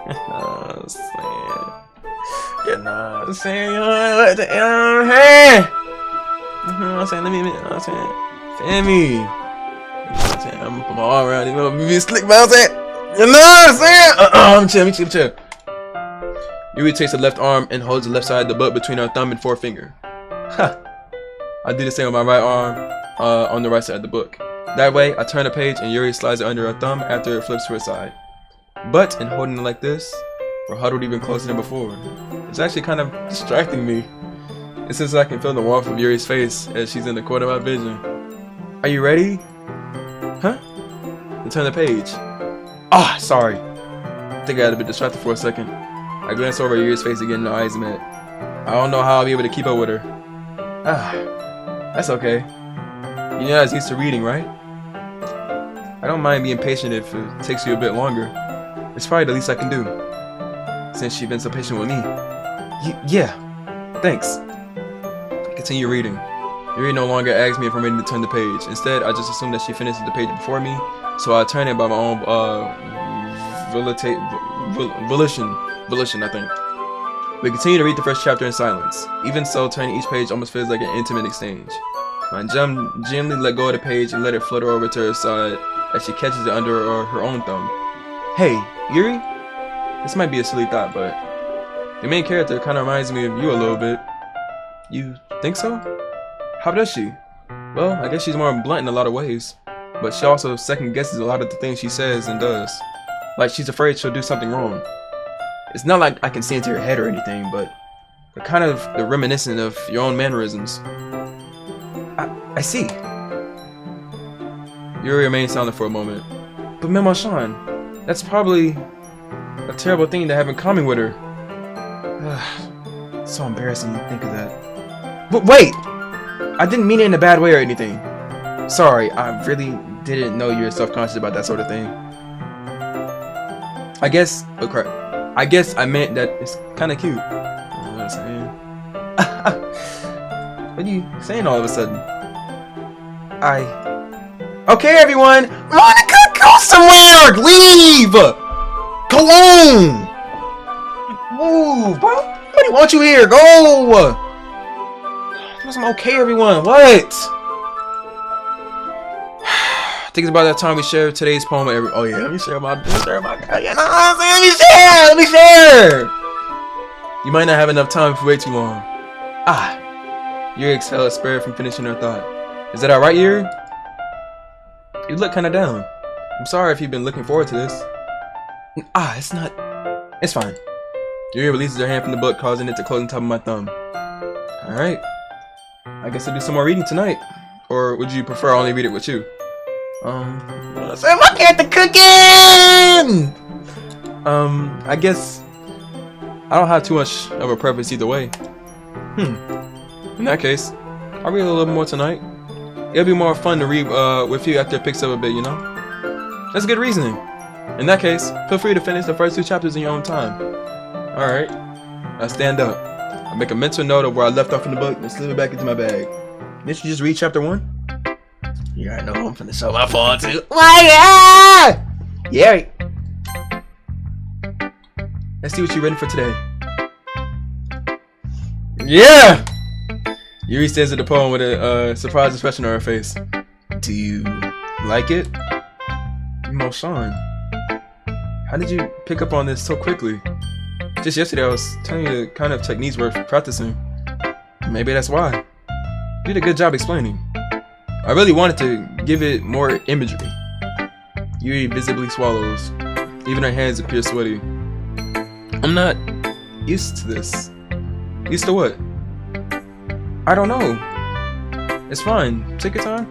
You know what I'm saying? You know what I'm saying? You know what I'm saying? Let me, you know what I'm saying? Fan me. You know what I'm saying? I'm gonna put my arm around you, know, be slick, but I'm saying, you know what I'm saying? I'm chill. Yuri takes the left arm and holds the left side of the book between her thumb and forefinger. I do the same with my right arm on the right side of the book. That way, I turn the page and Yuri slides it under her thumb after it flips to her side. But in holding it like this, we're huddled even closer than before. It's actually kind of distracting me. It's since I can feel the warmth of Yuri's face as she's in the corner of my vision. Are you ready? Huh? To turn the page. Sorry. I think I got a bit distracted for a second. I glance over at Yuri's face again and our eyes met. I don't know how I'll be able to keep up with her. That's okay. You know I was used to reading, right? I don't mind being patient if it takes you a bit longer. It's probably the least I can do. Since you've been so patient with me. Yeah. Thanks. I continue reading. Yuri no longer asks me if I'm ready to turn the page. Instead, I just assume that she finishes the page before me, so I turn it by my own volition, I think. We continue to read the first chapter in silence. Even so, turning each page almost feels like an intimate exchange. I gently let go of the page and let it flutter over to her side as she catches it under her own thumb. Hey, Yuri? This might be a silly thought, but the main character kind of reminds me of you a little bit. You think so? How does she? Well, I guess she's more blunt in a lot of ways, but she also second guesses a lot of the things she says and does. Like she's afraid she'll do something wrong. It's not like I can see into her head or anything, but they're kind of reminiscent of your own mannerisms. I see. Yuri remains silent for a moment. But Memo-chan, that's probably a terrible thing to have in common with her. It's so embarrassing to think of that. But wait! I didn't mean it in a bad way or anything. Sorry, I really didn't know you were self-conscious about that sort of thing. I guess, oh crap. I guess I meant that it's kind of cute. You know what I'm saying? What are you saying all of a sudden? Okay, everyone! Monica, go somewhere! Leave! Go on! Move, bro! Nobody wants you here. Go! Okay, everyone. What? I think it's about that time we share today's poem. Oh yeah, let me share my. Yeah, no, let me share. You might not have enough time for way too long. Yuri exhaled, spared from finishing her thought. Is that alright, Yuri? You look kind of down. I'm sorry if you've been looking forward to this. It's not. It's fine. Yuri releases her hand from the book, causing it to close on top of my thumb. Alright. I guess I'll do some more reading tonight. Or would you prefer I only read it with you? I'm looking at the cooking! I guess I don't have too much of a preference either way. In that case, I'll read a little more tonight. It'll be more fun to read with you after it picks up a bit, you know? That's good reasoning. In that case, feel free to finish the first 2 chapters in your own time. Alright. I stand up. I make a mental note of where I left off in the book and slip it back into my bag. Didn't you just read chapter 1? Yeah, I know I'm finna show my fault too. Yeah! Let's see what you're ready for today. Yeah! Yuri stares at the poem with a surprised expression on her face. Do you like it? Sean, how did you pick up on this so quickly? Just yesterday I was telling you the kind of techniques worth practicing. Maybe that's why. You did a good job explaining. I really wanted to give it more imagery. Yuri visibly swallows. Even her hands appear sweaty. I'm not used to this. Used to what? I don't know. It's fine. Take your time.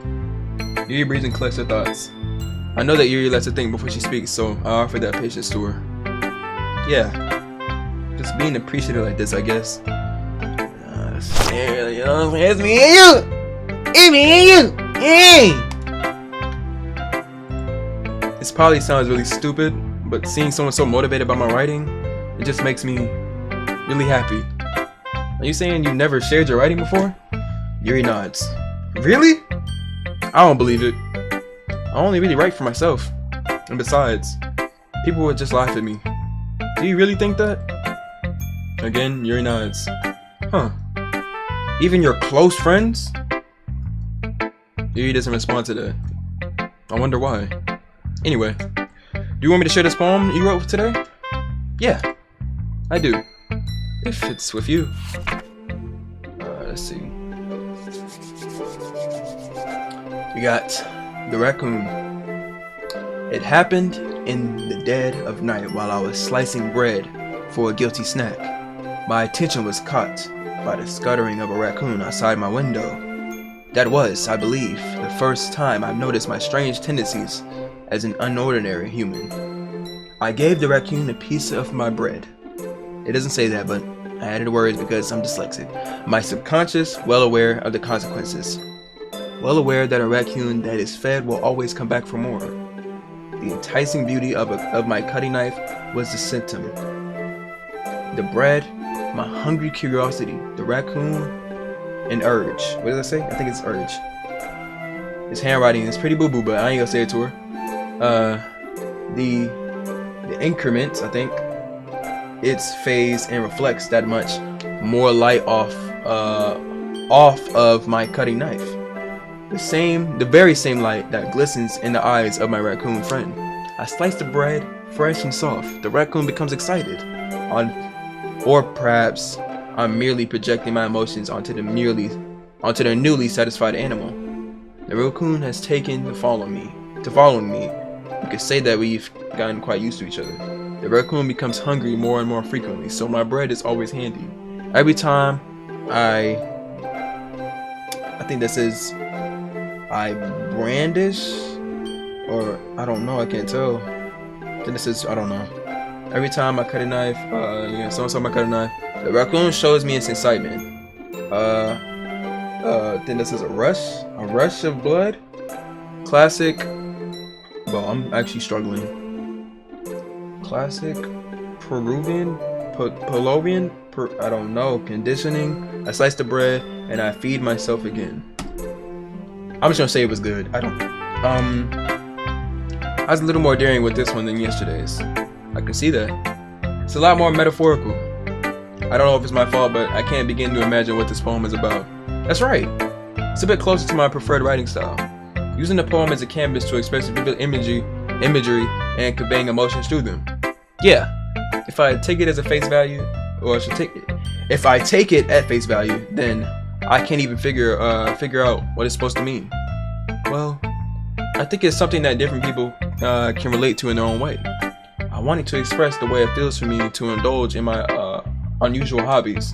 Yuri breathes and collects her thoughts. I know that Yuri lets her think before she speaks, so I offer that patience to her. Yeah. Just being appreciative like this, I guess. It's me and you! It's me and you! Hey! This probably sounds really stupid, but seeing someone so motivated by my writing, it just makes me really happy. Are you saying you never shared your writing before? Yuri nods. Really? I don't believe it. I only really write for myself. And besides, people would just laugh at me. Do you really think that? Again, Yuri nods. Huh. Even your close friends? Yuri doesn't respond to that. I wonder why. Anyway, do you want me to share this poem you wrote today? Yeah, I do. If it's with you. Let's see. We got the raccoon. It happened in the dead of night while I was slicing bread for a guilty snack. My attention was caught by the scuttering of a raccoon outside my window. That was, I believe, the first time I've noticed my strange tendencies as an unordinary human. I gave the raccoon a piece of my bread. It doesn't say that, but I added words because I'm dyslexic. My subconscious, well aware of the consequences. Well aware that a raccoon that is fed will always come back for more. The enticing beauty of my cutting knife was the symptom. The bread, my hungry curiosity, the raccoon, an urge. What does I say? I think it's urge. His handwriting is pretty boo-boo, but I ain't gonna say it to her. The increment, I think, its phase and reflects that much more light off of my cutting knife. The very same light that glistens in the eyes of my raccoon friend. I slice the bread, fresh and soft. The raccoon becomes excited. Or perhaps I'm merely projecting my emotions onto the newly satisfied animal. The raccoon has taken to following me. You could say that we've gotten quite used to each other. The raccoon becomes hungry more and more frequently, so my bread is always handy. Every time I think that says I brandish, or I don't know, I can't tell. Then it says, I don't know. Every time I cut a knife, someone saw my cut a knife, the raccoon shows me its excitement. Then this is a rush of blood. Classic. Well, I'm actually struggling. Classic, Peruvian, Pelovian, I don't know. Conditioning. I slice the bread and I feed myself again. I'm just gonna say it was good. I was a little more daring with this one than yesterday's. I can see that. It's a lot more metaphorical. I don't know if it's my fault, but I can't begin to imagine what this poem is about. That's right. It's a bit closer to my preferred writing style. Using the poem as a canvas to express vivid imagery and conveying emotions through them. Yeah, if I take it as a face value, or if I take it at face value, then I can't even figure out what it's supposed to mean. Well, I think it's something that different people can relate to in their own way. I wanted to express the way it feels for me to indulge in my unusual hobbies.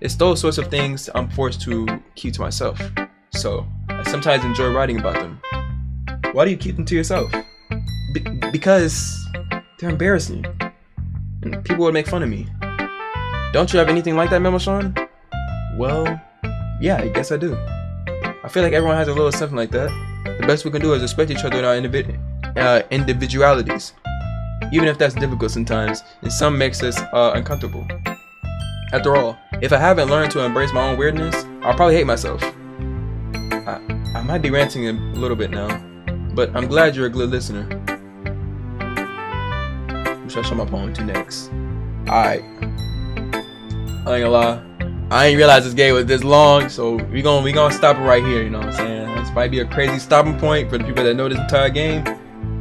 It's those sorts of things I'm forced to keep to myself. So I sometimes enjoy writing about them. Why do you keep them to yourself? Because they're embarrassing. And people would make fun of me. Don't you have anything like that, Memo Sean? Well, yeah, I guess I do. I feel like everyone has a little something like that. The best we can do is respect each other in our individualities. Even if that's difficult sometimes, and some makes us uncomfortable. After all, if I haven't learned to embrace my own weirdness, I'll probably hate myself. I might be ranting a little bit now, but I'm glad you're a good listener. Who should I show my poem to next? Alright. I ain't gonna lie, I ain't realize this game was this long, so we gonna stop it right here, you know what I'm saying? This might be a crazy stopping point for the people that know this entire game,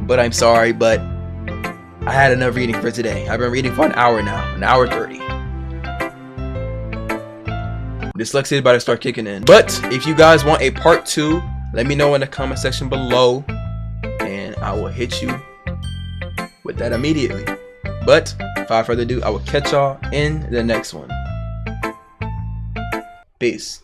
but I'm sorry, but I had enough reading for today. I've been reading for an hour now, an hour 30. Dyslexic is about to start kicking in. But if you guys want a part 2, let me know in the comment section below, and I will hit you with that immediately. But without further ado, I will catch y'all in the next one. Peace.